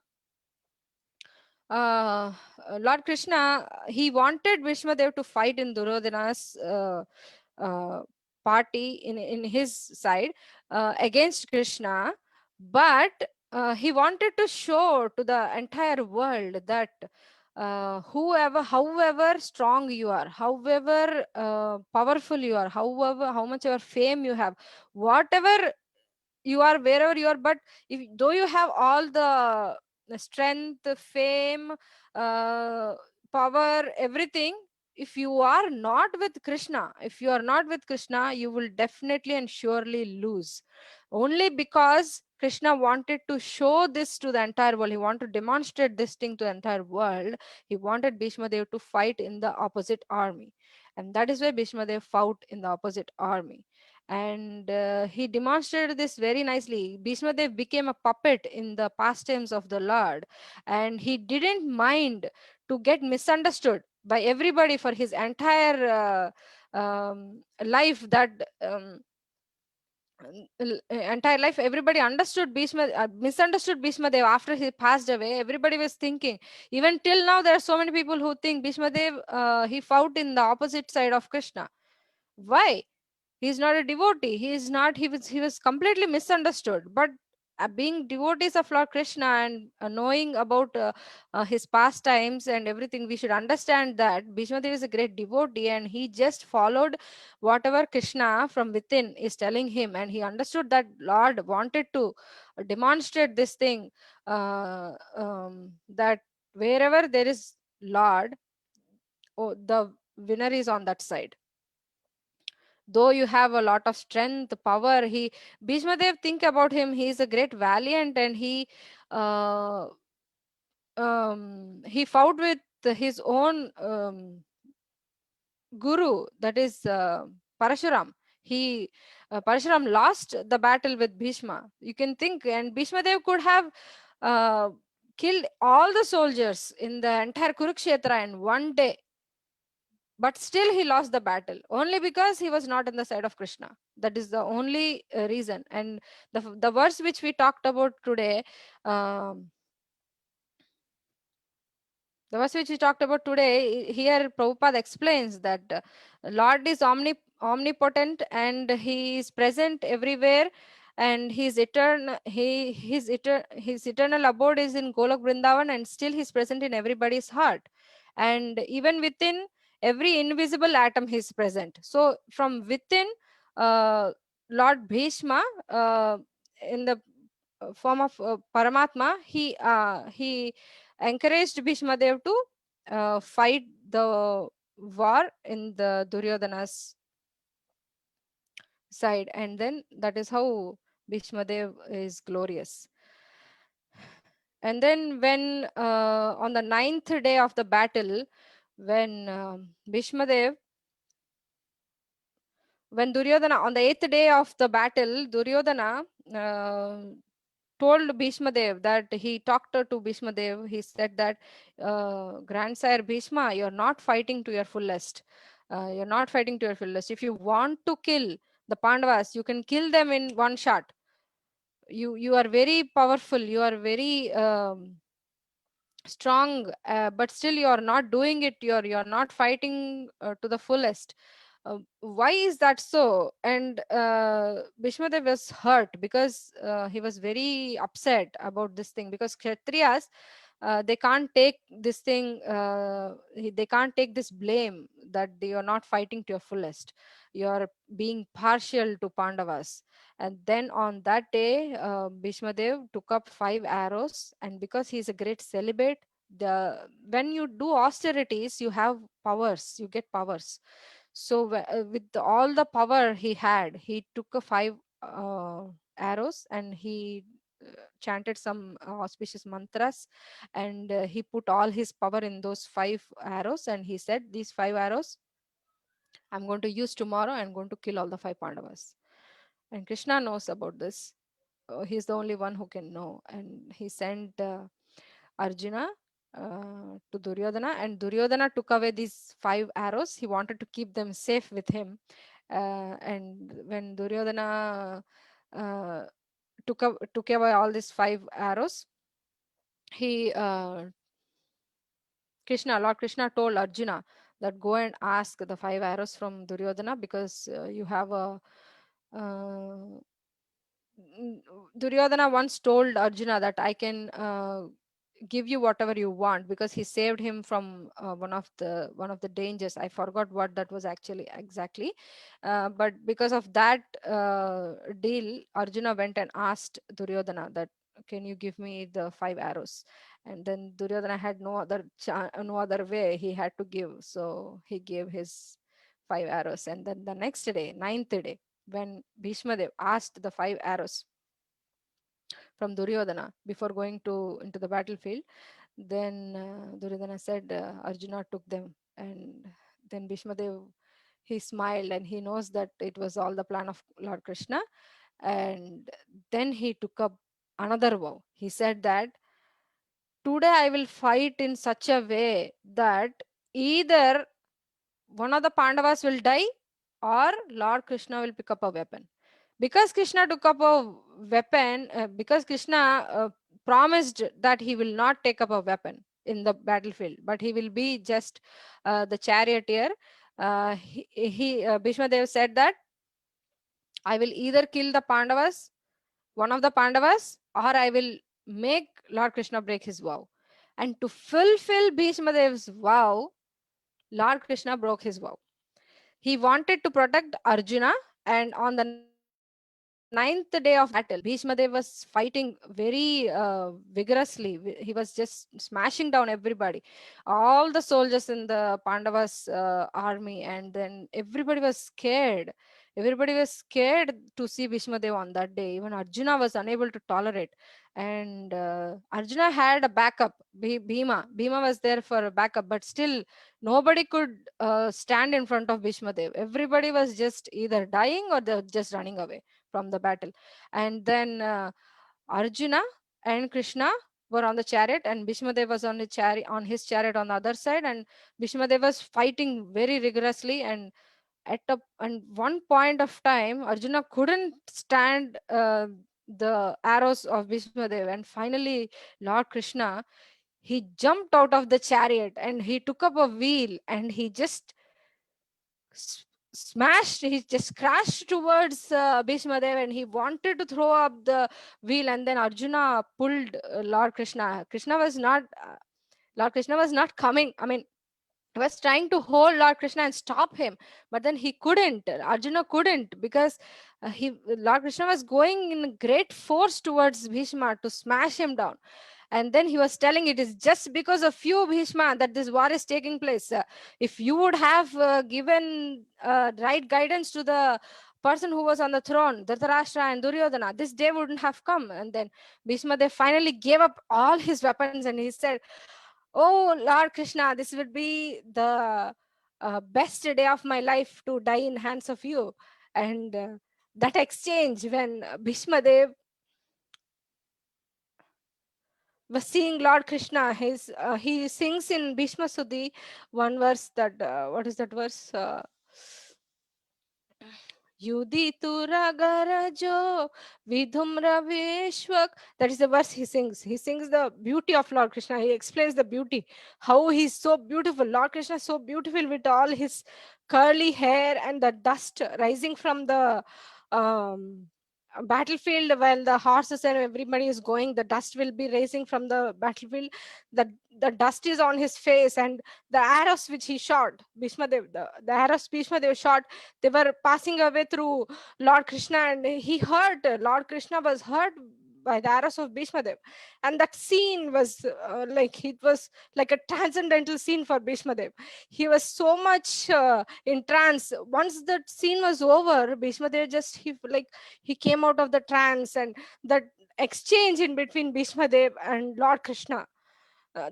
he wanted Bhishmadev to fight in Duryodhana's party in his side against Krishna, but he wanted to show to the entire world that however strong you are, however powerful you are, how much ever fame you have, whatever you are, wherever you are, but though you have all the strength, fame, power, everything, if you are not with Krishna, you will definitely and surely lose. Only because Krishna wanted to show this to the entire world, he wanted to demonstrate this thing to the entire world, he wanted Bhishmadev to fight in the opposite army, and that is why Bhishmadev fought in the opposite army. And he demonstrated this very nicely. Bhishmadev became a puppet in the pastimes of the Lord, and he didn't mind to get misunderstood by everybody for his entire life. That entire life, everybody misunderstood Bhishmadev after he passed away. Everybody was thinking, even till now, there are so many people who think Bhishmadev he fought in the opposite side of Krishna. Why? He is not a devotee. He was completely misunderstood. But being devotees of Lord Krishna and knowing about his pastimes and everything, we should understand that Bhishma Dev is a great devotee, and he just followed whatever Krishna from within is telling him, and he understood that Lord wanted to demonstrate this thing, that wherever there is Lord, oh, the winner is on that side. Though you have a lot of strength, power, Bhishma Dev, think about him, he is a great valiant, and uh, he fought with his own guru, that is Parashuram. Parashuram lost the battle with Bhishma. You can think, and Bhishma Dev could have killed all the soldiers in the entire Kurukshetra in one day, but still he lost the battle only because he was not in the side of Krishna. That is the only reason. And the verse which we talked about today, the verse which we talked about today, here Prabhupada explains that Lord is omnipotent, and he is present everywhere, and his eternal abode is in Golok Vrindavan, and still he is present in everybody's heart, and even within every invisible atom he is present. So from within, Lord Bhishma, in the form of Paramatma, he encouraged Bhishma Dev to fight the war in the Duryodhana's side, and then that is how Bhishma Dev is glorious. And then when on the 9th day of the battle, when Bhishma Dev, when Duryodhana, on the 8th day of the battle, Duryodhana told Bhishma Dev that he talked to Bhishma Dev. He said that, Grandsire Bhishma, you're not fighting to your fullest. You're not fighting to your fullest. If you want to kill the Pandavas, you can kill them in one shot. You are very powerful. You are very strong, but still you are not doing it. You're not fighting to the fullest. Why is that so? And Bhishma Dev was hurt because he was very upset about this thing, because Kshatriyas, they can't take this thing, they can't take this blame that they are not fighting to your fullest. You are being partial to Pandavas. And then on that day, Bhishma Dev took up 5 arrows, and because he is a great celibate, when you do austerities, you have powers, you get powers. So with all the power he had, he took a 5 arrows, and he chanted some auspicious mantras, and he put all his power in those 5 arrows, and he said, these 5 arrows I'm going to use tomorrow. I'm going to kill all the 5 Pandavas. And Krishna knows about this. He's the only one who can know. And he sent Arjuna to Duryodhana, and Duryodhana took away these 5 arrows. He wanted to keep them safe with him. And when Duryodhana took away all these 5 arrows, Lord Krishna told Arjuna that go and ask the 5 arrows from Duryodhana, because you have a Duryodhana once told Arjuna that I can give you whatever you want, because he saved him from one of the dangers. I forgot what that was actually exactly, but because of that deal, Arjuna went and asked Duryodhana that, can you give me the 5 arrows? And then Duryodhana had no other way, he had to give, so he gave his 5 arrows. And then the next day, 9th day, when Bhishma Dev asked the 5 arrows from Duryodhana before going into the battlefield, then Duryodhana said Arjuna took them. And then Bhishma Dev, he smiled, and he knows that it was all the plan of Lord Krishna. And then he took up another vow. He said that, today I will fight in such a way that either one of the Pandavas will die, or Lord Krishna will pick up a weapon. Because Krishna took up a weapon, because Krishna promised that he will not take up a weapon in the battlefield, but he will be just the charioteer. Bhishma Dev said that, I will either kill the Pandavas, one of the Pandavas, or I will make Lord Krishna break his vow. And to fulfill Bhishma Dev's vow, Lord Krishna broke his vow. He wanted to protect Arjuna, and on the 9th day of battle, Bhishma Dev was fighting very vigorously. He was just smashing down everybody, all the soldiers in the Pandavas army, and then everybody was scared. Everybody was scared to see Bhishma Dev on that day. Even Arjuna was unable to tolerate. And Arjuna had a backup. Bhima was there for a backup, but still nobody could stand in front of Bhishma Dev. Everybody was just either dying or they're just running away from the battle. And then Arjuna and Krishna were on the chariot, and Bhishma Dev was on his chariot on the other side, and Bhishma Dev was fighting very rigorously. And at one point of time, Arjuna couldn't stand the arrows of Bhishma Dev, and finally Lord Krishna, he jumped out of the chariot and he took up a wheel and he just smashed, he just crashed towards Bhishma Dev, and he wanted to throw up the wheel, and then Arjuna pulled Lord Krishna. Lord Krishna was not coming. I mean, he was trying to hold Lord Krishna and stop him, but then he couldn't. Arjuna couldn't, because Lord Krishna was going in great force towards Bhishma to smash him down. And then he was telling, it is just because of you, Bhishma, that this war is taking place. If you would have given right guidance to the person who was on the throne, Dhritarashtra and Duryodhana, this day wouldn't have come. And then Bhishma, they finally gave up all his weapons, and he said, oh Lord Krishna, this would be the best day of my life to die in hands of you. And that exchange, when Bhishma Dev was seeing Lord Krishna, he sings in Bhishma Sudhi one verse that, what is that verse? Yuditu ragarajo vidhumra vishwak. That is the verse he sings. He sings the beauty of Lord Krishna. He explains the beauty, how he's so beautiful. Lord Krishna is so beautiful with all his curly hair and the dust rising from the battlefield. While the horses and everybody is going, the dust will be rising from the battlefield. The dust is on his face, and the arrows which he shot, the arrows Bhishma Dev shot, they were passing away through Lord Krishna, and Lord Krishna was hurt by the arrows of Bhishma Dev. And that scene was it was like a transcendental scene for Bhishma Dev. He was so much in trance. Once that scene was over, Bhishma Dev he came out of the trance, and that exchange in between Bhishma Dev and Lord Krishna,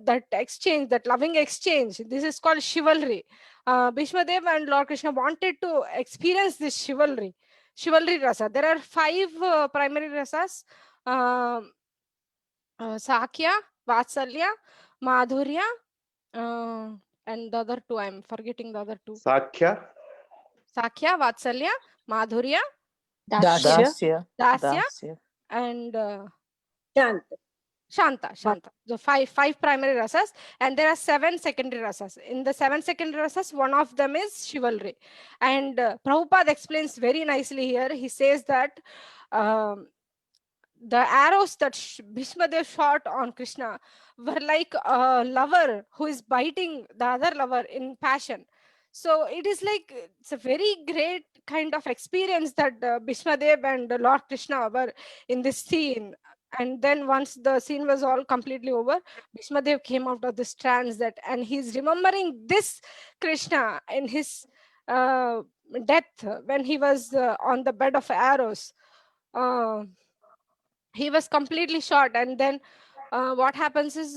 that exchange, that loving exchange, this is called chivalry. Bhishma Dev and Lord Krishna wanted to experience this chivalry rasa. There are 5 primary rasas: Sakya, Vatsalya, Madhurya, and the other 2, I'm forgetting the other 2. Sakya. Sakya, Vatsalya, Madhurya, Dasya. Dasya, and Shanta. Shanta. The five primary rasas, and there are 7 secondary rasas. In the 7 secondary rasas, one of them is chivalry. And Prabhupada explains very nicely here. He says that the arrows that Bhishma Dev shot on Krishna were like a lover who is biting the other lover in passion. So it's a very great kind of experience that Bhishma Dev and Lord Krishna were in this scene. And then once the scene was all completely over, Bhishma Dev came out of this trance, and he's remembering this Krishna in his death, when he was on the bed of arrows. He was completely shot, and then what happens is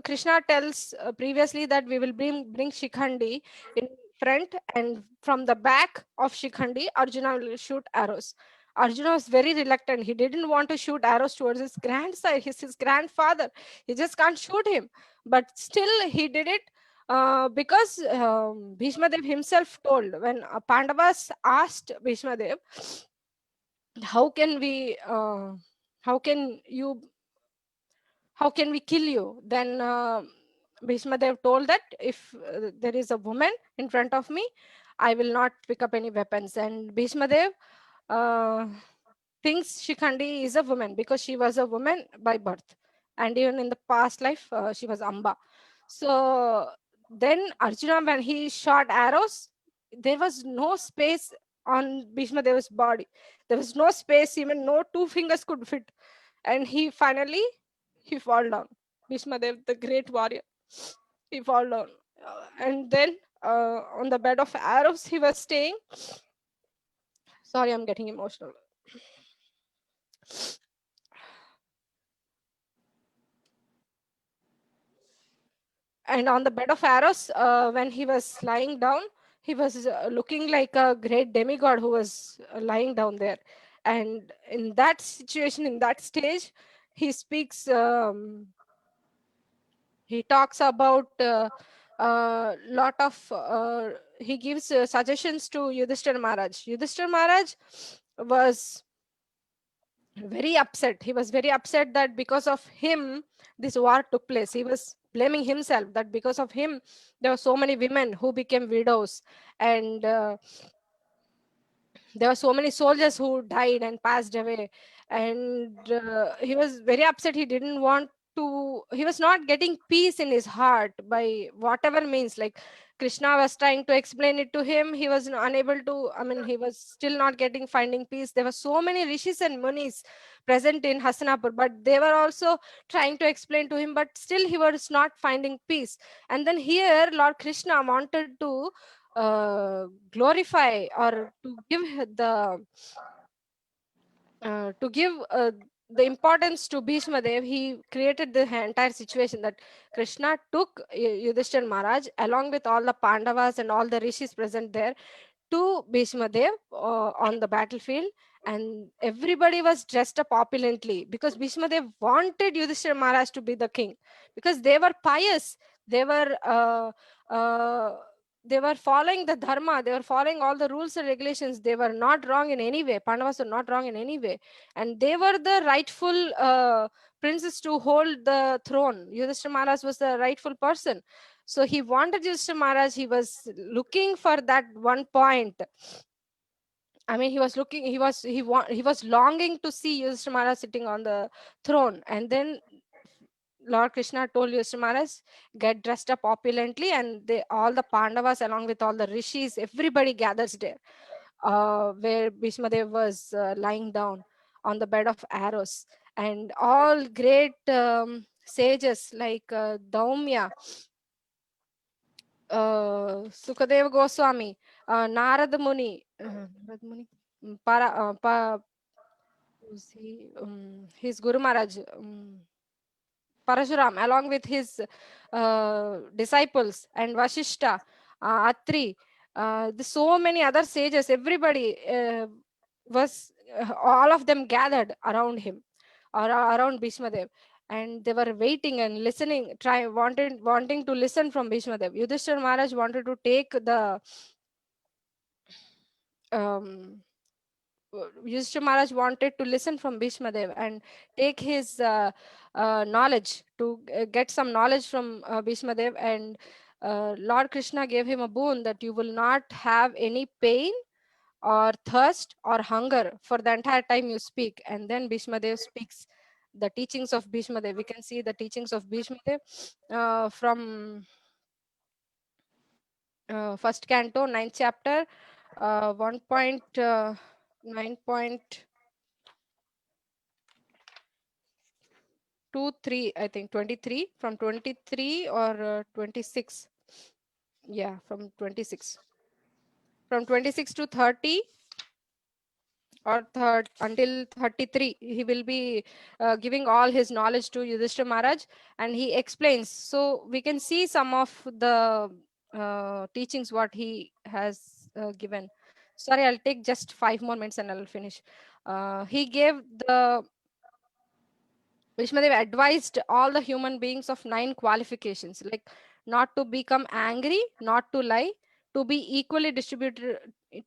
Krishna tells previously that we will bring Shikhandi in front, and from the back of Shikhandi, Arjuna will shoot arrows. Arjuna was very reluctant. He didn't want to shoot arrows towards his grandson, his grandfather. He just can't shoot him. But still he did it because Bhishma Dev himself told, when Pandavas asked Bhishma Dev, how can we kill you? Then Bhishma Dev told that if there is a woman in front of me, I will not pick up any weapons. And Bhishma Dev thinks Shikhandi is a woman because she was a woman by birth, and even in the past life she was Amba. So then Arjuna, when he shot arrows, there was no space on Bhishma Dev's body. There was no space, even no two fingers could fit, and he finally he fall down. Bhishma Dev, the great warrior, he fall down, and then on the bed of arrows he was staying. Sorry, I'm getting emotional. And on the bed of arrows, when he was lying down, he was looking like a great demigod who was lying down there. And in that situation, in that stage, he speaks, he talks about lot of, he gives suggestions to Yudhishthira Maharaj. Yudhishthira Maharaj was very upset. He was very upset that because of him, this war took place. He was blaming himself that because of him, there were so many women who became widows, and there were so many soldiers who died and passed away. And he was very upset. He didn't want to, he was not getting peace in his heart by whatever means. Like Krishna was trying to explain it to him, he was unable to, I mean, he was still not getting, finding peace. There were so many rishis and munis present in Hastinapur, but they were also trying to explain to him, but still he was not finding peace. And then here Lord Krishna wanted to glorify or to give the importance to Bhishma Dev. He created the entire situation that Krishna took Yudhishthira Maharaj along with all the Pandavas and all the rishis present there to Bhishma Dev on the battlefield, and everybody was dressed up opulently because Bhishma Dev wanted Yudhishthira Maharaj to be the king, because they were pious, they were following the dharma, they were following all the rules and regulations, they were not wrong in any way, Pandavas were not wrong in any way, and they were the rightful princes to hold the throne. Yudhishthira Maharaj was the rightful person. So he wanted Yudhishthira Maharaj, he was looking for that one point. I mean, he was looking, he was longing to see Yudhishthira Maharaj sitting on the throne. And then Lord Krishna told Yudhishthira Maharaj, get dressed up opulently, and all the Pandavas along with all the rishis, everybody gathers there, where Bhishma Dev was lying down on the bed of arrows. And all great sages like Daumya, Sukadeva Goswami, Narada Muni, who's he? His Guru Maharaj, Parashuram, along with his disciples, and Vashishta, Atri, so many other sages, everybody was, all of them gathered around him, or around Bhishma Dev, and they were waiting and listening, wanting to listen from Bhishma Dev. Yudhishthira Maharaj wanted to take the Yudhishthira Maharaj wanted to listen from Bhishma Dev and take his knowledge, to get some knowledge from Bhishma Dev, and Lord Krishna gave him a boon that you will not have any pain or thirst or hunger for the entire time you speak. And then Bhishma Dev speaks the teachings of Bhishma Dev. We can see the teachings of Bhishma Dev from first canto, 9th chapter, 1.9.23, I think 23, from 23 or 26. Yeah, from 26. From 26 to 30 or until 33, he will be giving all his knowledge to Yudhishthira Maharaj, and he explains. So we can see some of the teachings what he has given. Sorry, I'll take just 5 more minutes and I'll finish. He gave the Vishmadev advised all the human beings of 9 qualifications, like not to become angry, not to lie, to be equally distributed,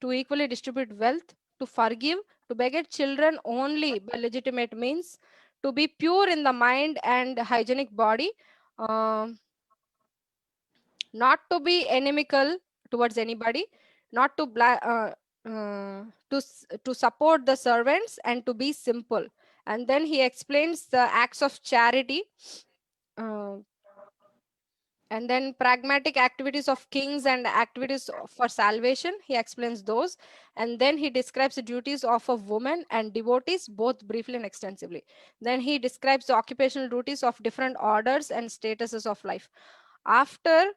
to equally distribute wealth, to forgive, to beget children only by legitimate means, to be pure in the mind and hygienic body, not to be inimical towards anybody, not to to support the servants and to be simple. And then he explains the acts of charity, and then pragmatic activities of kings and activities for salvation. He explains those, and then he describes the duties of a woman and devotees, both briefly and extensively. Then he describes the occupational duties of different orders and statuses of life. After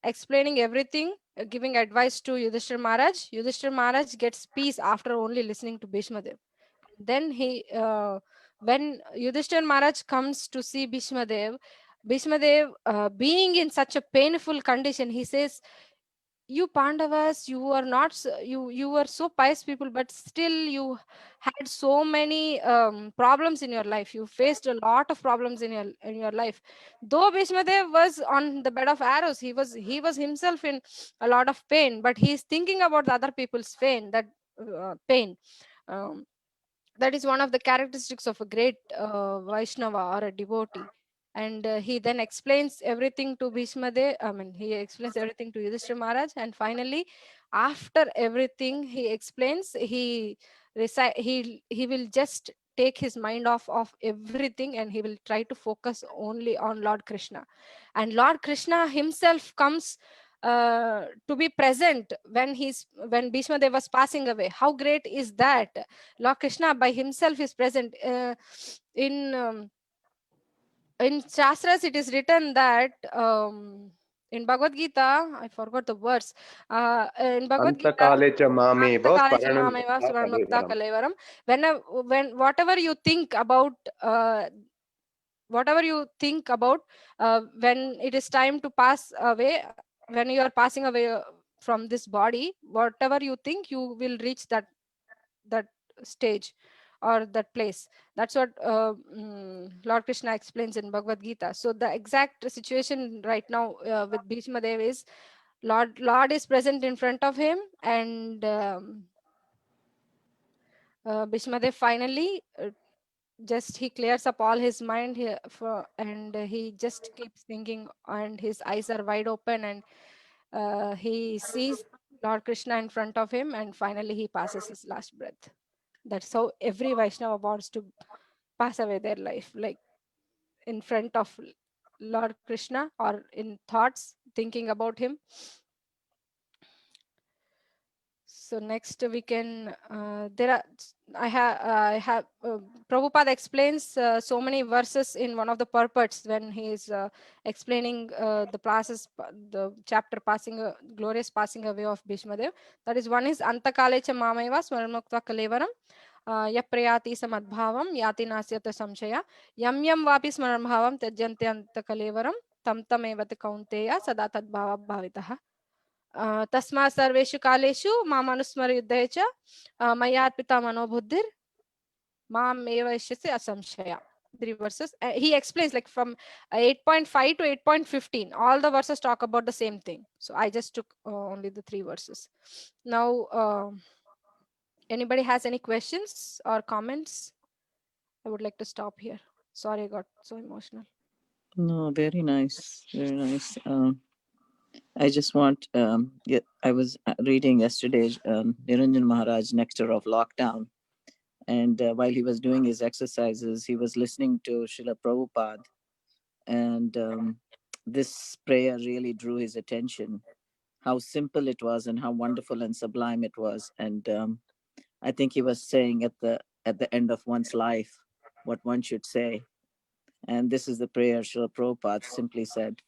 explaining everything, giving advice to Yudhishthira Maharaj gets peace after only listening to Bhishma Dev. Then when Yudhishthira Maharaj comes to see Bhishma Dev, being in such a painful condition, he says, "You Pandavas, you are not you were so pious people, but still you had so many problems in your life. You faced a lot of problems in your life." Though Bhishma Dev was on the bed of arrows, he was himself in a lot of pain, but he's thinking about the other people's pain. Pain. That is one of the characteristics of a great Vaishnava or a devotee. And he then explains everything to Bhishma Dev. He explains everything to Yudhishthira Maharaj. And finally, after everything he explains, he will just take his mind off of everything, and he will try to focus only on Lord Krishna. And Lord Krishna himself comes to be present when Bhishma Dev was passing away. How great is that? Lord Krishna by himself is present. In Shastras, it is written that in Bhagavad Gita, I forgot the verse. In Bhagavad Gita, Antakale cha mameva Antakale cha Swaranam mameva Mukta Swaranmukta Kalevaram. Kalevaram. When whatever you think about when it is time to pass away, when you are passing away from this body, whatever you think, you will reach that stage or that place. That's what Lord Krishna explains in Bhagavad Gita. So the exact situation right now with Bhishma Dev is Lord is present in front of him, and Bhishma Dev finally just he clears up all his mind here and he just keeps thinking, and his eyes are wide open, and he sees Lord Krishna in front of him, and finally he passes his last breath. That's how every Vaishnava wants to pass away their life, like in front of Lord Krishna or in thoughts, thinking about him. So next we can I have Prabhupada explains so many verses in one of the purports when he is explaining the chapter glorious passing away of Bhishma Dev. That is, one is Antakale cha mamaiva smaranmukta kalevaram yaprayati samadbhavam yati nasyata samshaya yam yam vapi smaranbhavam tyajyante antakalevaram tam tam evat kaunteya sada tadbhava bhavitah. Tasma sarveshu kaleshu mamanusmar yuddhaya cha mayarpita manobhuddhir mam eva ishyase asamshaya. 3 verses. He explains like from 8.5 to 8.15. All the verses talk about the same thing. So I just took only the 3 verses. Now, anybody has any questions or comments? I would like to stop here. Sorry, I got so emotional. No, very nice. Very nice. I just want, I was reading yesterday Niranjan Maharaj Nectar of Lockdown. And while he was doing his exercises, he was listening to Srila Prabhupada. And this prayer really drew his attention, how simple it was and how wonderful and sublime it was. And I think he was saying at the end of one's life, what one should say. And this is the prayer Srila Prabhupada simply said,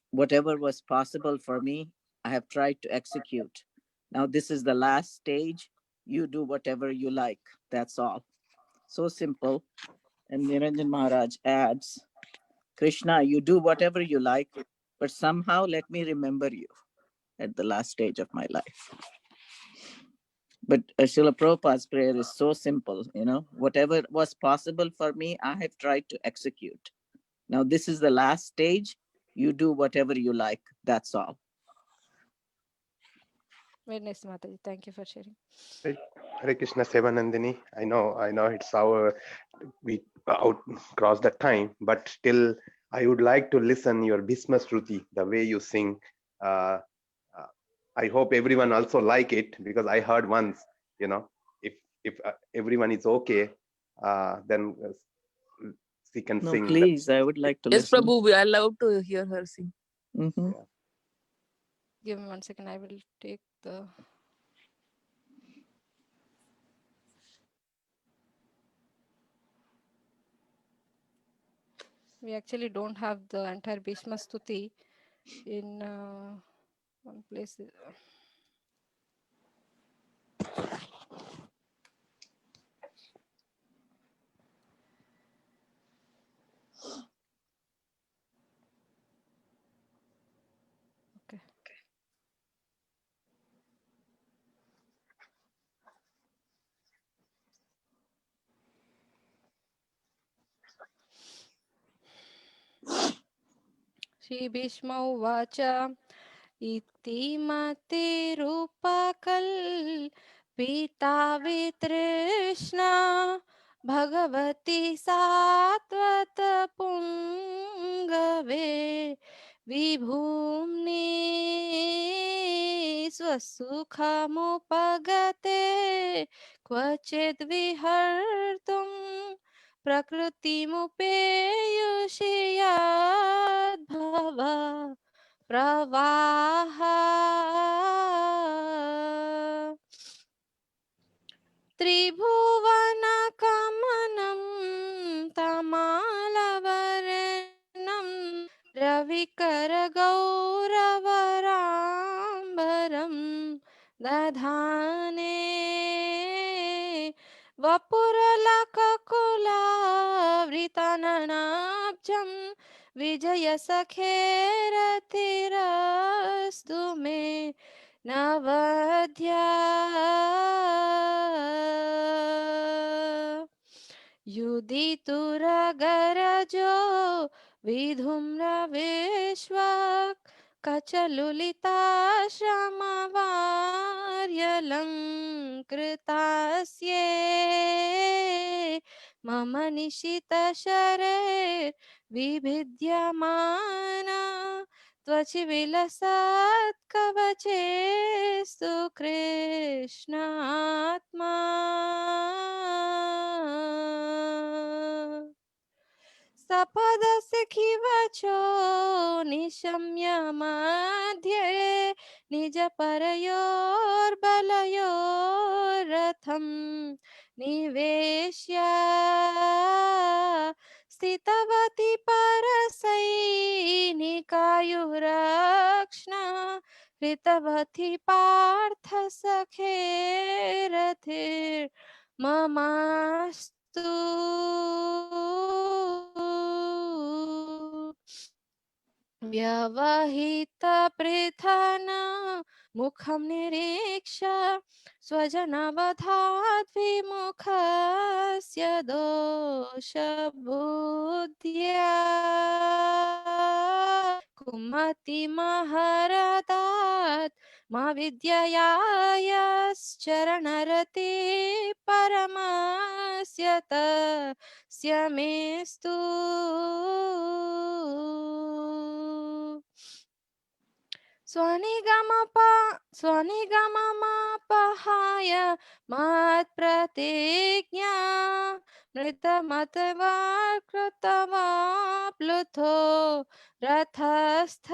whatever was possible for me, I have tried to execute. Now this is the last stage. You do whatever you like. That's all. So simple. And Niranjan Maharaj adds, Krishna, you do whatever you like, but somehow let me remember you at the last stage of my life. But Srila Prabhupada's prayer is so simple, whatever was possible for me, I have tried to execute. Now this is the last stage. You do whatever you like. That's all. Very nice, Mataji. Thank you for sharing. Hare Krishna Sevanandini. I know it's we crossed that time, but still I would like to listen your Bhisma Shruti, the way you sing. I hope everyone also like it, because I heard once you know, if everyone is okay, then she can No, sing. please, I would like to Yes, listen. Prabhu, we are allowed to hear her sing. Mhm. Give me 1 second. I will take the. We actually don't have the entire Bhishma Stuti in one place. Okay. Shri Bhishma Uvacha Iti Mati Rupakal Pita Vitrishna Bhagavati Sattvat Pungave Vibhumni Swasukhamupagate Kvachid Vihartum Prakritimupeयुषियाद् Bhava Pravaha Tribhuvanakamanam Tamalavarnam Ravikaragouravarambaram Dadhane Vapuralakakulavritananabjam Vijayasakheratiirastu me Navadhya Yudhituragarajo Vidhumraveshvak Kachalulita Shamavaryalam Kritasye Mama Nishita Share Vibhidyamana Tvachivilasat Kavachestu Krishna Atma सपदसखिवचो निशम्य मध्ये निजपरयोर्बलयोरथं निवेश्य स्थितवती परसैनिकायुरक्ष्णा कृतवती पार्थसखेरथिर्ममास्तु व्यवहितपृथना मुखं निरीक्ष्य स्वजनवधात् विमुखस्य दोषबुद्ध्या कुमतिमहरतात् मा विद्यया यश्चरणरते परमस्य तस्य मेस्तु स्वनिगमपहाय मत्प्रतिज्ञा मृतमतवा कृतवा Pluto रथस्थ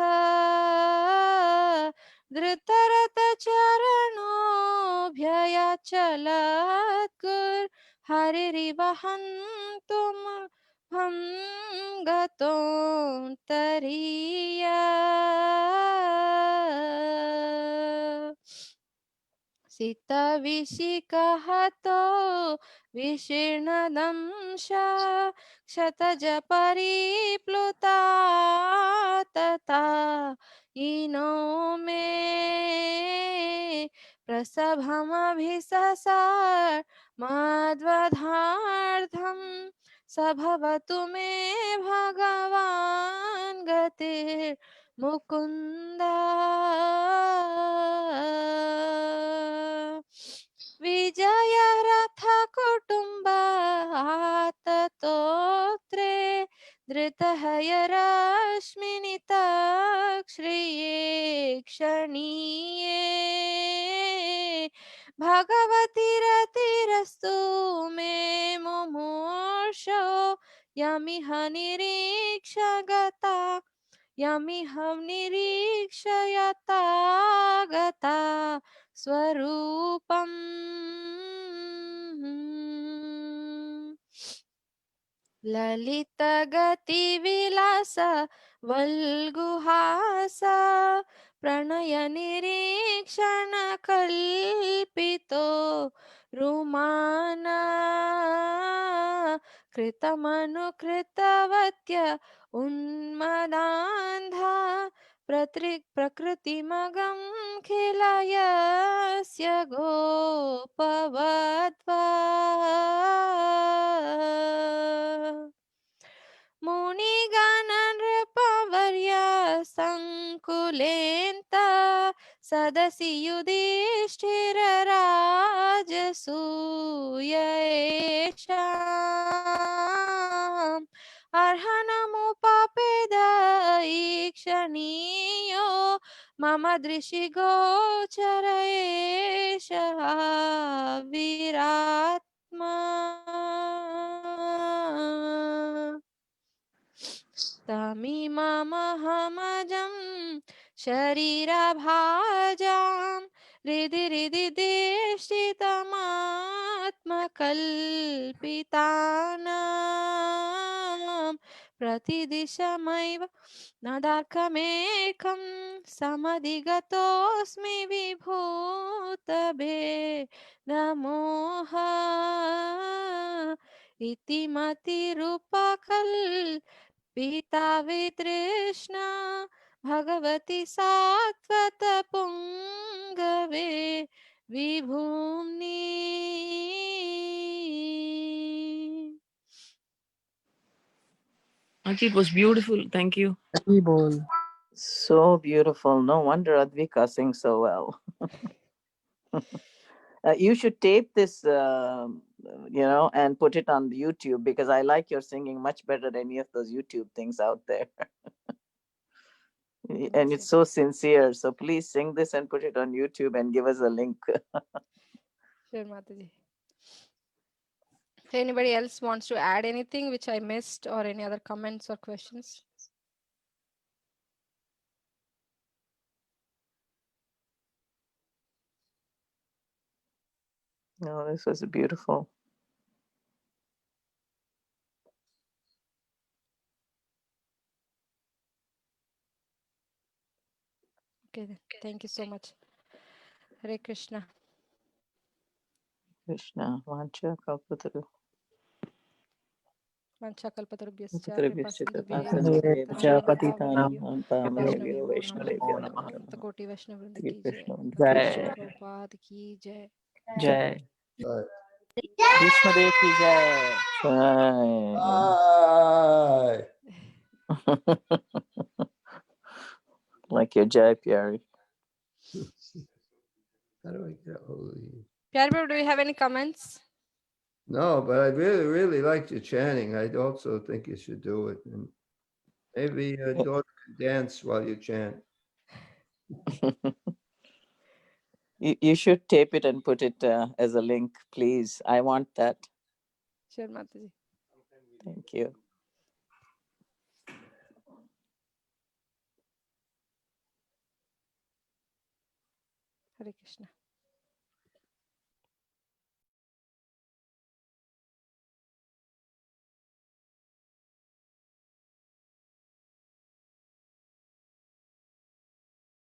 धृतरथचरणोऽभ्ययचलत्कुर् हरिरिवहन्तुम् हम गतोऽन्तरीया सितविशिखहतो विशीर्णदंशा क्षतजपरिप्लुता तथा हीनो मे प्रसभमभिससार मद्वधार्थं स भवतु मे भगवान् गतिर्मुकुन्द विजय रथ कुटुम्ब आततोत्रे धृतः यरश्मिनित श्रिये क्षणीये भगवती यमिह निरीक्ष्य गता यमिहं निरीक्षयता गता स्वरूपम् ललितगतिविलास वल्गुहास प्रणयनिरीक्षण कल्पितो रुमाना कृतमनुकृतवत्य उन्मदान्धा प्रकृतिमगं खिलयस्य गोपवद्वा मुनिगणनृपवर्य सङ्कुलेन्त सदसि युधिष्ठिरराजसूयेषाम् अर्हनमुपपेदईक्षणीयो मम दृशि गोचर एषः विरात्मा तमिममहमजं शरीरभाजां हृदि देष्टितमात्मकल्पितानां प्रतिदिशमैव नदार्कमेकं समधिगतोऽस्मि विभूतभे नमोह इति मतिरूपकल्पिता वितृष्णा Bhagwati Satvata पुङ्गवे विभूम्नि Auntie, it was beautiful. Thank you. So beautiful. No wonder Advika sings so well. You should tape this, and put it on YouTube, because I like your singing much better than any of those YouTube things out there. And it's so sincere. So please sing this and put it on YouTube and give us a link. Sure, Mataji. If anybody else wants to add anything which I missed, or any other comments or questions? No, this was beautiful. Okay, then. Thank you so much. Hare Krishna. Krishna, Vancha Kalpataru. Vanchakalpatarubhyascha Kalpatarubhyascha kripasindhubhyev Kripasindhubhyev patitaramyavam Patitanam Vaishnavyo Pavanebhyo namo Vaishnavebhyo namo Namaha. Ananta Koti Vaishnav Vrinda Shri ki jai. Krishna Vrinda Jai. ki Srila Prabhupada ki jai. Jai. Vishmadev ki jai. Like your jai, Pyari. How do I get hold of you? Pyari Prabhu, do you have any comments? No, but I really liked your chanting. I also think you should do it. And maybe your daughter can dance while you chant. You should tape it and put it as a link, please. I want that. Sure, Mataji. Thank you. Hare Krishna.